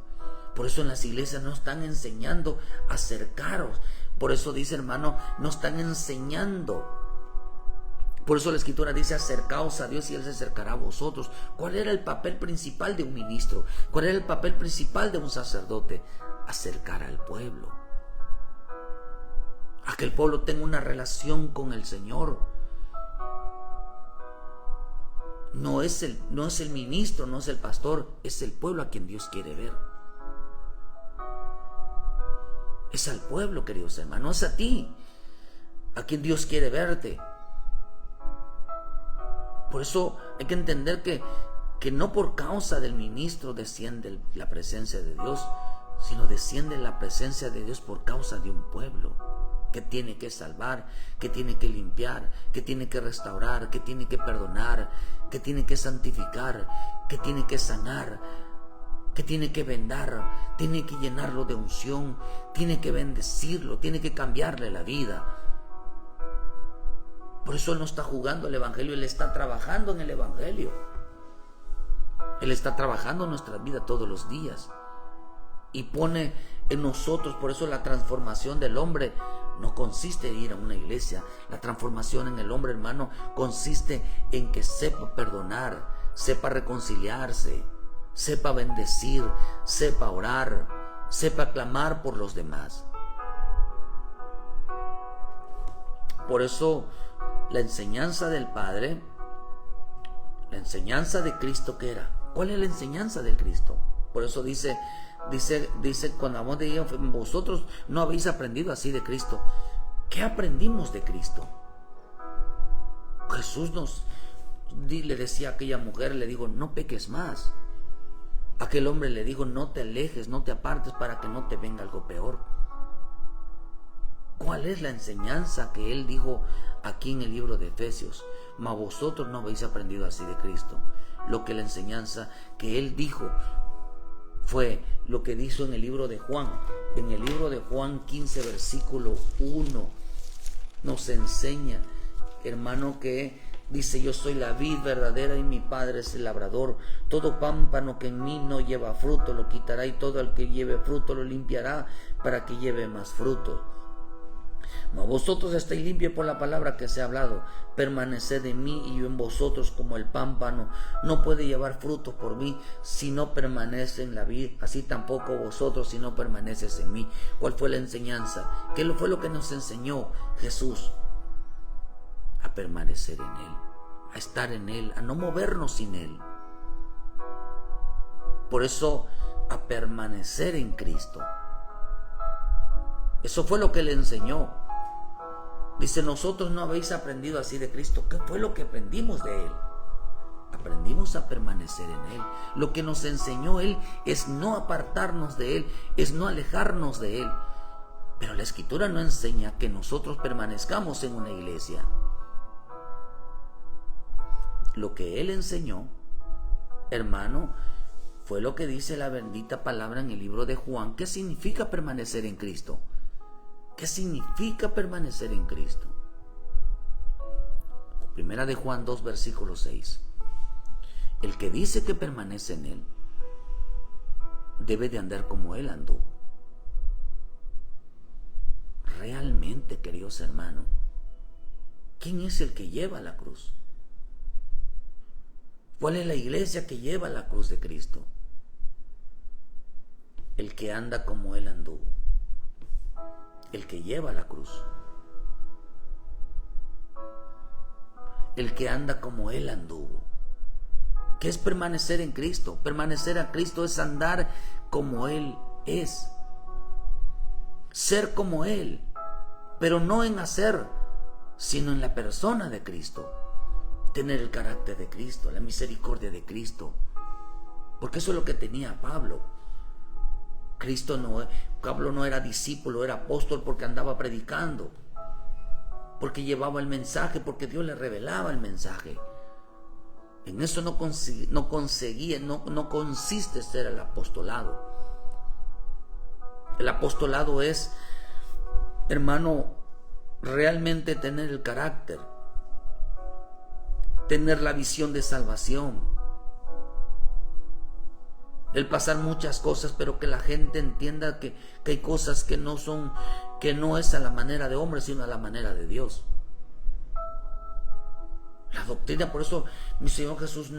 Por eso en las iglesias no están enseñando a acercaros. Por eso dice, hermano, no están enseñando. Por eso la Escritura dice, acercaos a Dios y Él se acercará a vosotros. ¿Cuál era el papel principal de un ministro? ¿Cuál era el papel principal de un sacerdote? Acercar al pueblo. A que el pueblo tenga una relación con el Señor. No es el ministro, no es el pastor, es el pueblo a quien Dios quiere ver. Es al pueblo, queridos hermanos, no es a ti, a quien Dios quiere verte. Por eso hay que entender que no por causa del ministro desciende la presencia de Dios, sino desciende la presencia de Dios por causa de un pueblo que tiene que salvar, que tiene que limpiar, que tiene que restaurar, que tiene que perdonar, que tiene que santificar, que tiene que sanar, que tiene que vendar, tiene que llenarlo de unción, tiene que bendecirlo, tiene que cambiarle la vida. Por eso Él no está jugando el Evangelio, Él está trabajando en el Evangelio. Él está trabajando en nuestra vida todos los días y pone en nosotros. Por eso la transformación del hombre no consiste en ir a una iglesia. La transformación en el hombre, hermano, consiste en que sepa perdonar, sepa reconciliarse, sepa bendecir, sepa orar, sepa clamar por los demás. Por eso la enseñanza del Padre, la enseñanza de Cristo, ¿qué era? ¿Cuál es la enseñanza del Cristo? Por eso dice cuando vamos de Dios, vosotros no habéis aprendido así de Cristo. ¿Qué aprendimos de Cristo? Jesús le decía a aquella mujer, le dijo, no peques más. Aquel hombre le dijo, no te alejes, no te apartes para que no te venga algo peor. ¿Cuál es la enseñanza que él dijo aquí en el libro de Efesios? Mas vosotros no habéis aprendido así de Cristo. Lo que la enseñanza que él dijo fue lo que dijo en el libro de Juan. En el libro de Juan 15, versículo 1, nos enseña, hermano, que dice, yo soy la vid verdadera y mi Padre es el labrador. Todo pámpano que en mí no lleva fruto lo quitará, y todo el que lleve fruto lo limpiará para que lleve más fruto. Mas vosotros estáis limpios por la palabra que se ha hablado. Permaneced en mí y yo en vosotros, como el pámpano no puede llevar frutos por mí si no permanece en la vid, así tampoco vosotros si no permaneces en mí. ¿Cuál fue la enseñanza? ¿Qué fue lo que nos enseñó Jesús? A permanecer en Él, a estar en Él, a no movernos sin Él. Por eso, a permanecer en Cristo. Eso fue lo que le enseñó. Dice, nosotros no habéis aprendido así de Cristo. ¿Qué fue lo que aprendimos de Él? Aprendimos a permanecer en Él. Lo que nos enseñó Él es no apartarnos de Él, es no alejarnos de Él. Pero la Escritura no enseña que nosotros permanezcamos en una iglesia. Lo que Él enseñó, hermano, fue lo que dice la bendita palabra en el libro de Juan. ¿Qué significa permanecer en Cristo? ¿Qué significa permanecer en Cristo? Primera de Juan 2, versículo 6. El que dice que permanece en Él debe de andar como Él anduvo. Realmente, queridos hermanos, ¿quién es el que lleva la cruz? ¿Cuál es la iglesia que lleva la cruz de Cristo? El que anda como Él anduvo. El que lleva la cruz. El que anda como Él anduvo. ¿Qué es permanecer en Cristo? Permanecer a Cristo es andar como Él es. Ser como Él, pero no en hacer, sino en la persona de Cristo. Tener el carácter de Cristo, la misericordia de Cristo. Porque eso es lo que tenía Pablo. Pablo no era discípulo, era apóstol porque andaba predicando, porque llevaba el mensaje, porque Dios le revelaba el mensaje. En eso no consiste ser el apostolado. El apostolado es, hermano, realmente tener el carácter, tener la visión de salvación, el pasar muchas cosas, pero que la gente entienda que hay cosas que no es a la manera de hombre, sino a la manera de Dios. La doctrina, por eso mi Señor Jesús,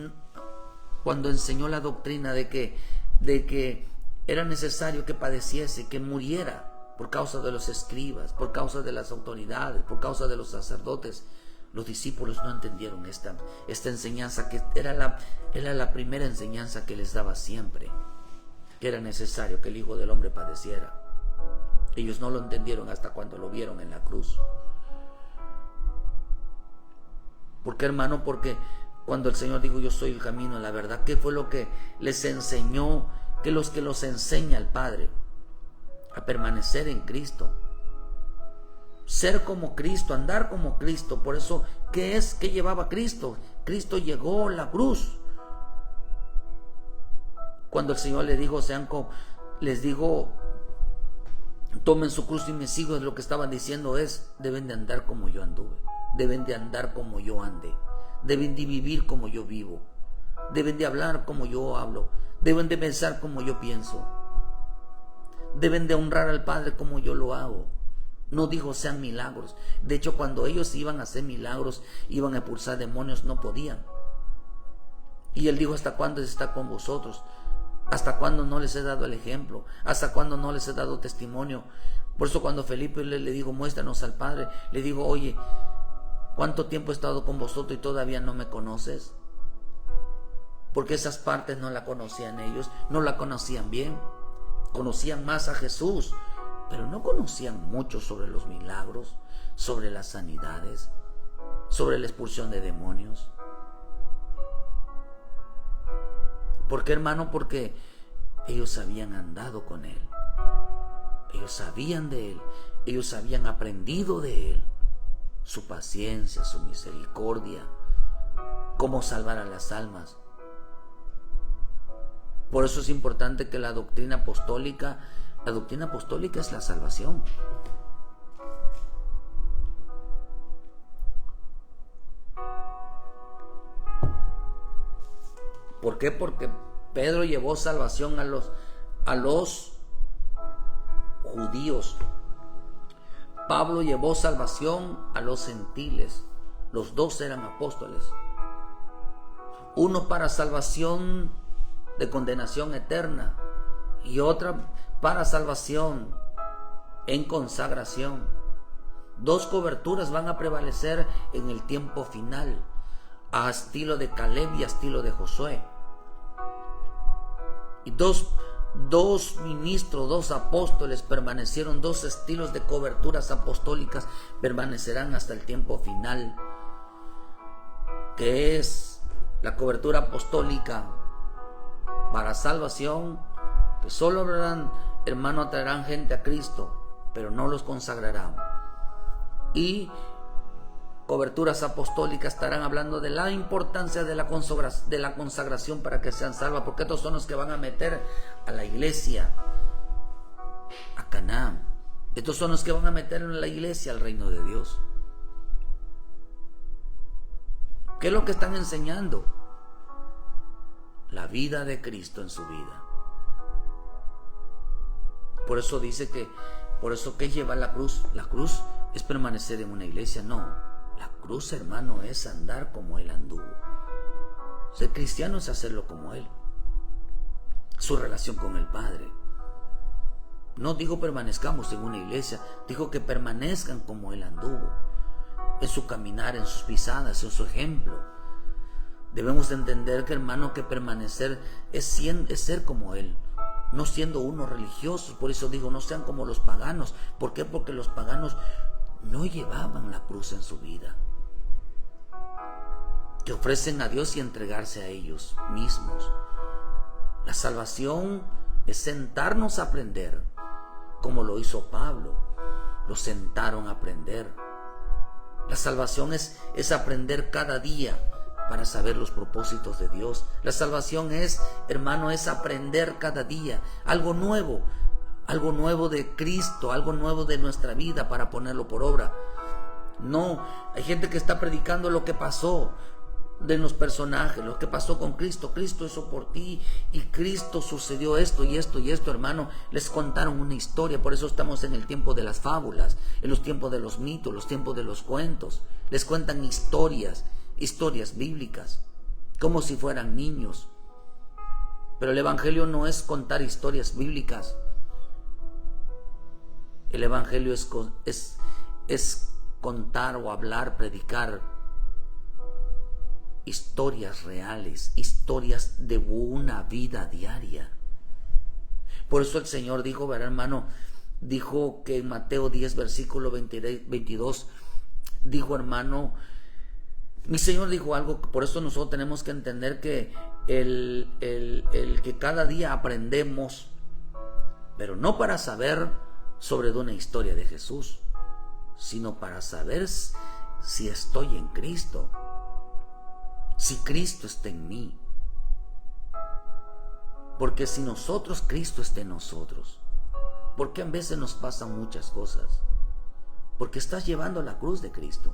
cuando enseñó la doctrina de que era necesario que padeciese, que muriera por causa de los escribas, por causa de las autoridades, por causa de los sacerdotes, los discípulos no entendieron esta enseñanza, que era la primera enseñanza que les daba siempre, que era necesario que el Hijo del Hombre padeciera. Ellos no lo entendieron hasta cuando lo vieron en la cruz. ¿Por qué, hermano? Porque cuando el Señor dijo, yo soy el camino, la verdad, ¿qué fue lo que les enseñó? Que los enseña el Padre a permanecer en Cristo. Ser como Cristo, andar como Cristo. Por eso, ¿qué llevaba Cristo? Cristo llegó a la cruz. Cuando el Señor les dijo, tomen su cruz y me sigan, lo que estaban diciendo es, deben de andar como yo anduve, deben de andar como yo ande, deben de vivir como yo vivo, deben de hablar como yo hablo, deben de pensar como yo pienso, deben de honrar al Padre como yo lo hago. No dijo sean milagros. De hecho, cuando ellos iban a hacer milagros, iban a expulsar demonios, no podían. Y Él dijo, ¿hasta cuándo está con vosotros? ¿Hasta cuándo no les he dado el ejemplo? ¿Hasta cuándo no les he dado testimonio? Por eso cuando Felipe le digo, muéstranos al Padre, le digo, oye, ¿cuánto tiempo he estado con vosotros y todavía no me conoces? Porque esas partes no la conocían ellos, no la conocían bien. Conocían más a Jesús, pero no conocían mucho sobre los milagros, sobre las sanidades, sobre la expulsión de demonios. ¿Por qué, hermano? Porque ellos habían andado con Él. Ellos sabían de Él. Ellos habían aprendido de Él. Su paciencia, su misericordia, cómo salvar a las almas. Por eso es importante que la doctrina apostólica es la salvación. ¿Por qué? Porque Pedro llevó salvación a los judíos. Pablo llevó salvación a los gentiles. Los dos eran apóstoles. Uno para salvación de condenación eterna y otra para salvación en consagración. Dos coberturas van a prevalecer en el tiempo final, a estilo de Caleb y a estilo de Josué. Y dos ministros, dos apóstoles permanecieron, dos estilos de coberturas apostólicas permanecerán hasta el tiempo final, que es la cobertura apostólica para salvación, que solo hablarán, hermano, atraerán gente a Cristo, pero no los consagrarán. Y coberturas apostólicas estarán hablando de la importancia de la consagración para que sean salvas, porque estos son los que van a meter a la iglesia a Canaán. Estos son los que van a meter en la iglesia al reino de Dios. ¿Qué es lo que están enseñando? La vida de Cristo en su vida. Por eso dice que, por eso que lleva la cruz. La cruz es permanecer en una iglesia. No, la cruz, hermano, es andar como Él anduvo. Ser cristiano es hacerlo como Él. Su relación con el Padre. No digo permanezcamos en una iglesia, digo que permanezcan como Él anduvo, en su caminar, en sus pisadas, en su ejemplo. Debemos de entender que, hermano, que permanecer es ser como Él, no siendo unos religiosos. Por eso digo, no sean como los paganos. ¿Por qué? Porque los paganos no llevaban la cruz en su vida, que ofrecen a Dios y entregarse a ellos mismos. La salvación es sentarnos a aprender, como lo hizo Pablo. Lo sentaron a aprender. La salvación es aprender cada día para saber los propósitos de Dios. La salvación es, hermano, es aprender cada día algo nuevo de Cristo, algo nuevo de nuestra vida para ponerlo por obra. No, hay gente que está predicando lo que pasó de los personajes, lo que pasó con Cristo. Cristo hizo por ti y Cristo sucedió esto y esto y esto, hermano. Les contaron una historia. Por eso estamos en el tiempo de las fábulas, en los tiempos de los mitos, los tiempos de los cuentos. Les cuentan historias bíblicas, como si fueran niños. Pero el evangelio no es contar historias bíblicas. El evangelio es contar o hablar, predicar historias reales, historias de una vida diaria. Por eso el Señor dijo, ¿verdad, hermano? Dijo que en Mateo 10, versículo 22, dijo, hermano, mi Señor dijo algo. Por eso nosotros tenemos que entender que el que cada día aprendemos, pero no para saber sobre una historia de Jesús, sino para saber si estoy en Cristo, si Cristo está en mí. Porque si nosotros, Cristo está en nosotros. Porque a veces nos pasan muchas cosas. Porque estás llevando la cruz de Cristo.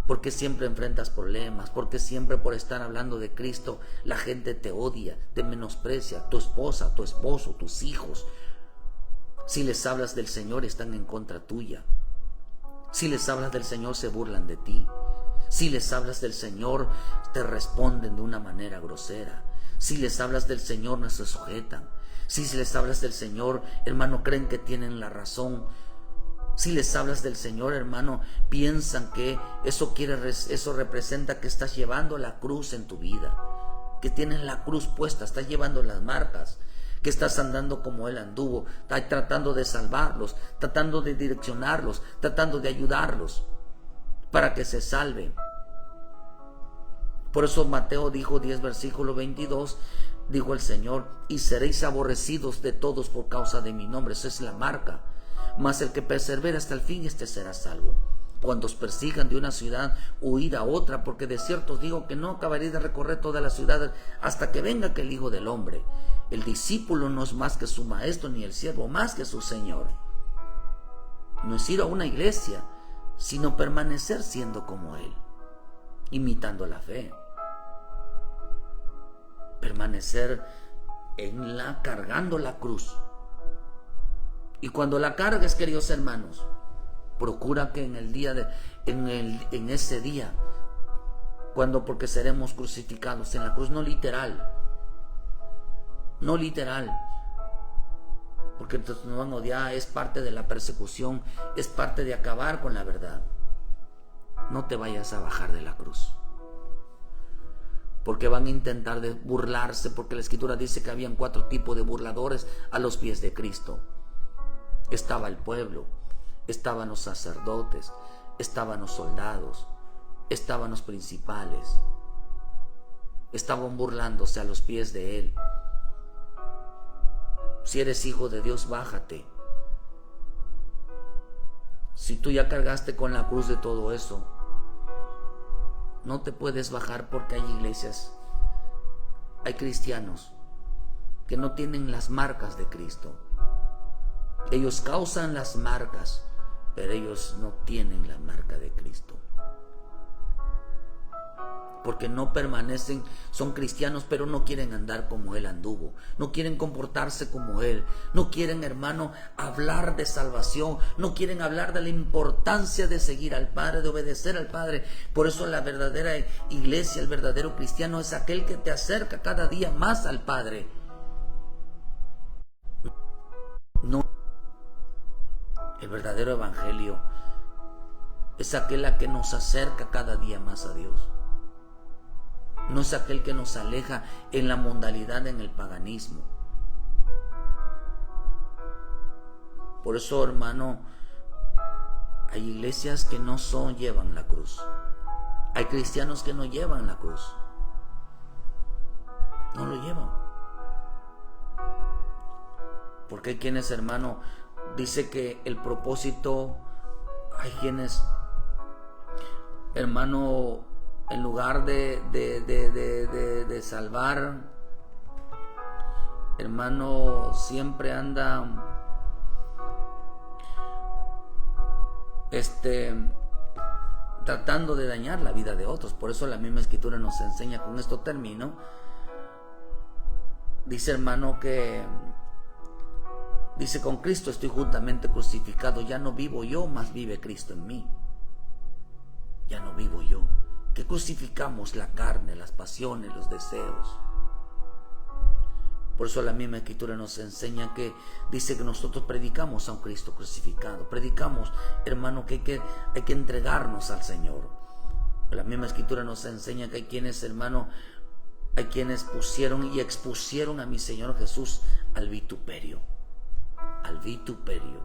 Porque siempre enfrentas problemas. Porque siempre por estar hablando de Cristo la gente te odia, te menosprecia. Tu esposa, tu esposo, tus hijos. Si les hablas del Señor, están en contra tuya. Si les hablas del Señor, se burlan de ti. Si les hablas del Señor, te responden de una manera grosera. Si les hablas del Señor, no se sujetan. Si les hablas del Señor, hermano, creen que tienen la razón. Si les hablas del Señor, hermano, piensan que eso representa que estás llevando la cruz en tu vida, que tienes la cruz puesta, estás llevando las marcas, que estás andando como Él anduvo, tratando de salvarlos, tratando de direccionarlos, tratando de ayudarlos para que se salven. Por eso Mateo dijo 10, versículo 22, dijo el Señor: y seréis aborrecidos de todos por causa de mi nombre. Esa es la marca. Mas el que persevera hasta el fin, este será salvo. Cuando os persigan de una ciudad, huid a otra, porque de cierto os digo que no acabaréis de recorrer toda la ciudad hasta que venga aquel Hijo del Hombre. El discípulo no es más que su maestro, ni el siervo más que su Señor. No es ir a una iglesia, sino permanecer siendo como Él, imitando la fe. Permanecer cargando la cruz. Y cuando la cargues, queridos hermanos, procura que en ese día, porque seremos crucificados en la cruz, no literal, porque entonces nos van a odiar, es parte de la persecución, es parte de acabar con la verdad. No te vayas a bajar de la cruz, porque van a intentar burlarse, porque la Escritura dice que habían 4 tipos de burladores a los pies de Cristo. Estaba el pueblo, estaban los sacerdotes, estaban los soldados, estaban los principales. Estaban burlándose a los pies de Él. Si eres hijo de Dios, bájate. Si tú ya cargaste con la cruz de todo eso, no te puedes bajar, porque hay iglesias, hay cristianos que no tienen las marcas de Cristo. Ellos causan las marcas, pero ellos no tienen la marca de Cristo, porque no permanecen, son cristianos, pero no quieren andar como Él anduvo, no quieren comportarse como Él, no quieren, hermano, hablar de salvación, no quieren hablar de la importancia de seguir al Padre, de obedecer al Padre. Por eso la verdadera iglesia, el verdadero cristiano, es aquel que te acerca cada día más al Padre. No, el verdadero evangelio es aquel a que nos acerca cada día más a Dios. No es aquel que nos aleja en la mundalidad, en el paganismo. Por eso, hermano, hay iglesias que no llevan la cruz. Hay cristianos que no llevan la cruz. No lo llevan. Porque hay quienes, hermano, dice que el propósito, hay quienes, hermano, en lugar de salvar, hermano, siempre anda tratando de dañar la vida de otros. Por eso la misma Escritura nos enseña, con esto termino, dice, hermano, que dice: con Cristo estoy juntamente crucificado, ya no vivo yo, mas vive Cristo en mí. Ya no vivo yo, que crucificamos la carne, las pasiones, los deseos. Por eso la misma Escritura nos enseña que dice que nosotros predicamos a un Cristo crucificado. Predicamos, hermano, que hay que entregarnos al Señor. La misma Escritura nos enseña que hay quienes, hermano, hay quienes pusieron y expusieron a mi Señor Jesús al vituperio. Al vituperio.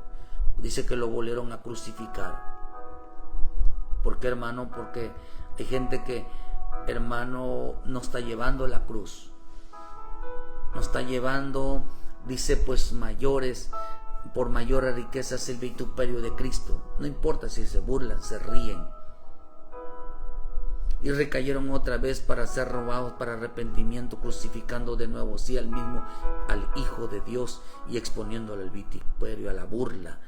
Dice que lo volvieron a crucificar. ¿Por qué, hermano? Porque hay gente que, hermano, no está llevando la cruz. No está llevando, dice, pues mayores, por mayores riquezas el vituperio de Cristo. No importa si se burlan, se ríen. Y recayeron otra vez para ser robados para arrepentimiento, crucificando de nuevo, sí, al mismo, al Hijo de Dios, y exponiéndole al vituperio, a la burla.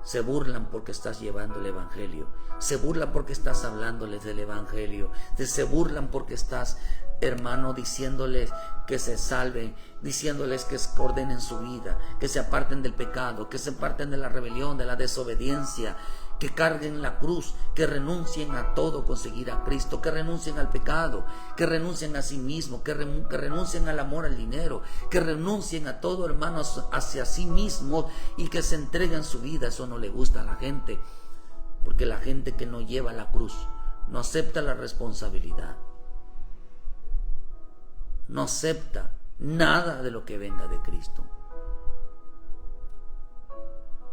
Se burlan porque estás llevando el evangelio. Se burlan porque estás hablándoles del evangelio. Se burlan porque estás, hermano, diciéndoles que se salven, diciéndoles que ordenen su vida, que se aparten del pecado, que se aparten de la rebelión, de la desobediencia, que carguen la cruz, que renuncien a todo con seguir a Cristo, que renuncien al pecado, que renuncien a sí mismo, que renuncien al amor al dinero, que renuncien a todo, hermanos, hacia sí mismos y que se entreguen su vida. Eso no le gusta a la gente, porque la gente que no lleva la cruz no acepta la responsabilidad, no acepta nada de lo que venga de Cristo.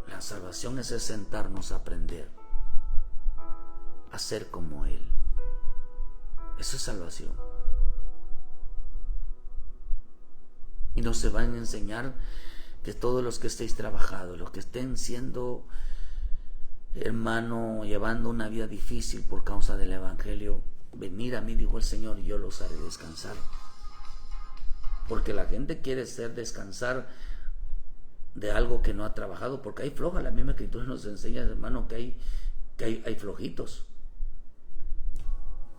La salvación es sentarnos a aprender a ser como Él. Eso es salvación. Y nos se van a enseñar que todos los que estéis trabajando, los que estén siendo, hermano, llevando una vida difícil por causa del Evangelio, venid a mí, dijo el Señor, y yo los haré descansar. Porque la gente quiere descansar de algo que no ha trabajado, porque hay floja. La misma Escritura nos enseña, hermano, que hay flojitos,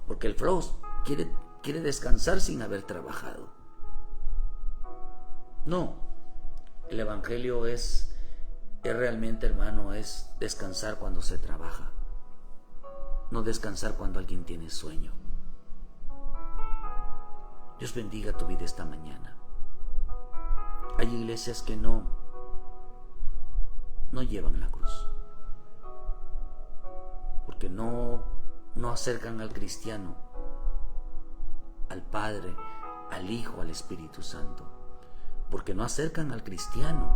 porque el flojo quiere descansar sin haber trabajado. No, el Evangelio es realmente, hermano, es descansar cuando se trabaja, no descansar cuando alguien tiene sueño. Dios bendiga tu vida esta mañana. Hay iglesias que no llevan la cruz, porque no acercan al cristiano, al Padre, al Hijo, al Espíritu Santo, porque no acercan al cristiano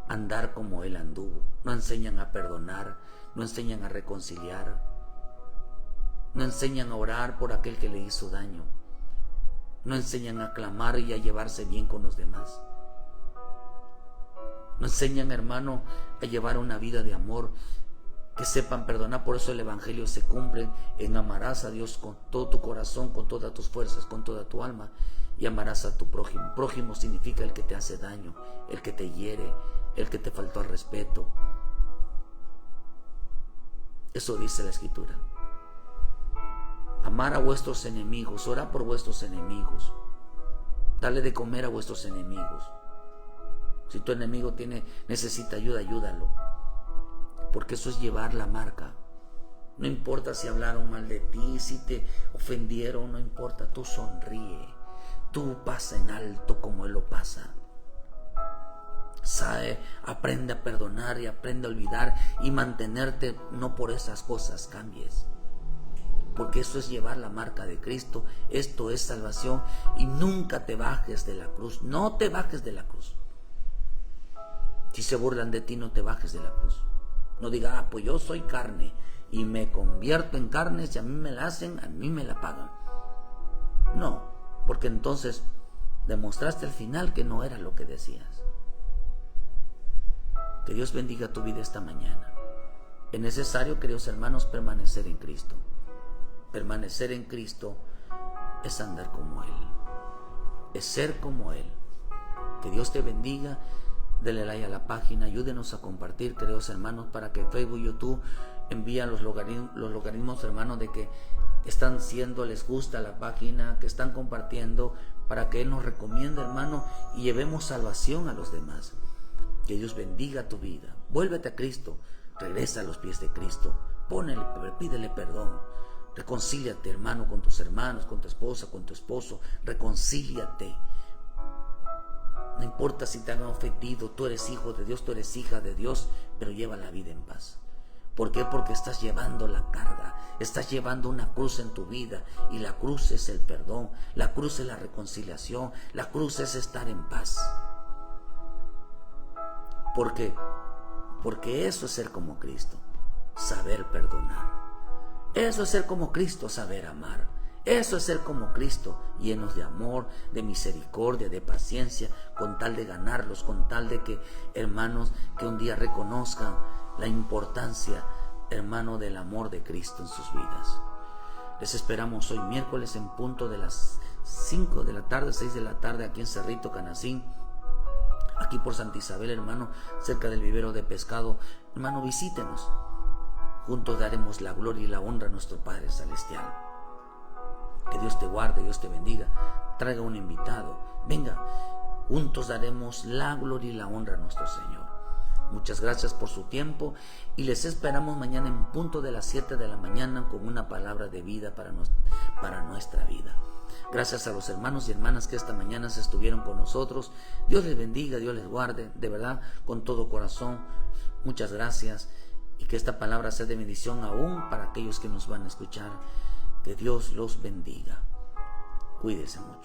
a andar como Él anduvo, no enseñan a perdonar, no enseñan a reconciliar, no enseñan a orar por aquel que le hizo daño, no enseñan a clamar y a llevarse bien con los demás. No enseñan, hermano, a llevar una vida de amor, que sepan perdonar. Por eso el Evangelio se cumple en amarás a Dios con todo tu corazón, con todas tus fuerzas, con toda tu alma, y amarás a tu prójimo. Prójimo significa el que te hace daño, el que te hiere, el que te faltó al respeto. Eso dice la Escritura. Amar a vuestros enemigos, orar por vuestros enemigos, darle de comer a vuestros enemigos. Si tu enemigo necesita ayuda, ayúdalo, porque eso es llevar la marca. No importa si hablaron mal de ti, si te ofendieron, no importa, tú sonríe, tú pasa en alto como Él lo pasa. Aprende a perdonar y aprende a olvidar y mantenerte, no por esas cosas cambies, porque eso es llevar la marca de Cristo. Esto es salvación. Y nunca te bajes de la cruz, no te bajes de la cruz. Si se burlan de ti, no te bajes de la cruz. No digas, pues yo soy carne y me convierto en carne, si a mí me la hacen, a mí me la pagan. No, porque entonces demostraste al final que no era lo que decías. Que Dios bendiga tu vida esta mañana. Es necesario, queridos hermanos, permanecer en Cristo. Permanecer en Cristo es andar como Él, es ser como Él. Que Dios te bendiga. Dele like a la página, ayúdenos a compartir, queridos hermanos, para que Facebook y YouTube envíen los logaritmos, hermanos, de que están les gusta la página, que están compartiendo, para que Él nos recomiende, hermano, y llevemos salvación a los demás. Que Dios bendiga tu vida. Vuélvete a Cristo, regresa a los pies de Cristo, pídele perdón, reconcíliate, hermano, con tus hermanos, con tu esposa, con tu esposo, reconcíliate. No importa si te han ofendido, tú eres hijo de Dios, tú eres hija de Dios, pero lleva la vida en paz. ¿Por qué? Porque estás llevando la carga, estás llevando una cruz en tu vida, y la cruz es el perdón, la cruz es la reconciliación, la cruz es estar en paz. Porque eso es ser como Cristo, saber perdonar. Eso es ser como Cristo, saber amar. Eso es ser como Cristo, llenos de amor, de misericordia, de paciencia, con tal de ganarlos, con tal de que, hermanos, que un día reconozcan la importancia, hermano, del amor de Cristo en sus vidas. Les esperamos hoy miércoles en punto de las 5 de la tarde, 6 de la tarde, aquí en Cerrito, Canacín, aquí por Santa Isabel, hermano, cerca del vivero de pescado. Hermano, visítenos. Juntos daremos la gloria y la honra a nuestro Padre Celestial. Que Dios te guarde, Dios te bendiga. Traiga un invitado. Venga, juntos daremos la gloria y la honra a nuestro Señor. Muchas gracias por su tiempo y les esperamos mañana en punto de las 7 de la mañana con una palabra de vida para nuestra vida. Gracias a los hermanos y hermanas que esta mañana se estuvieron con nosotros. Dios les bendiga, Dios les guarde, de verdad, con todo corazón. Muchas gracias y que esta palabra sea de bendición aún para aquellos que nos van a escuchar. Que Dios los bendiga. Cuídense mucho.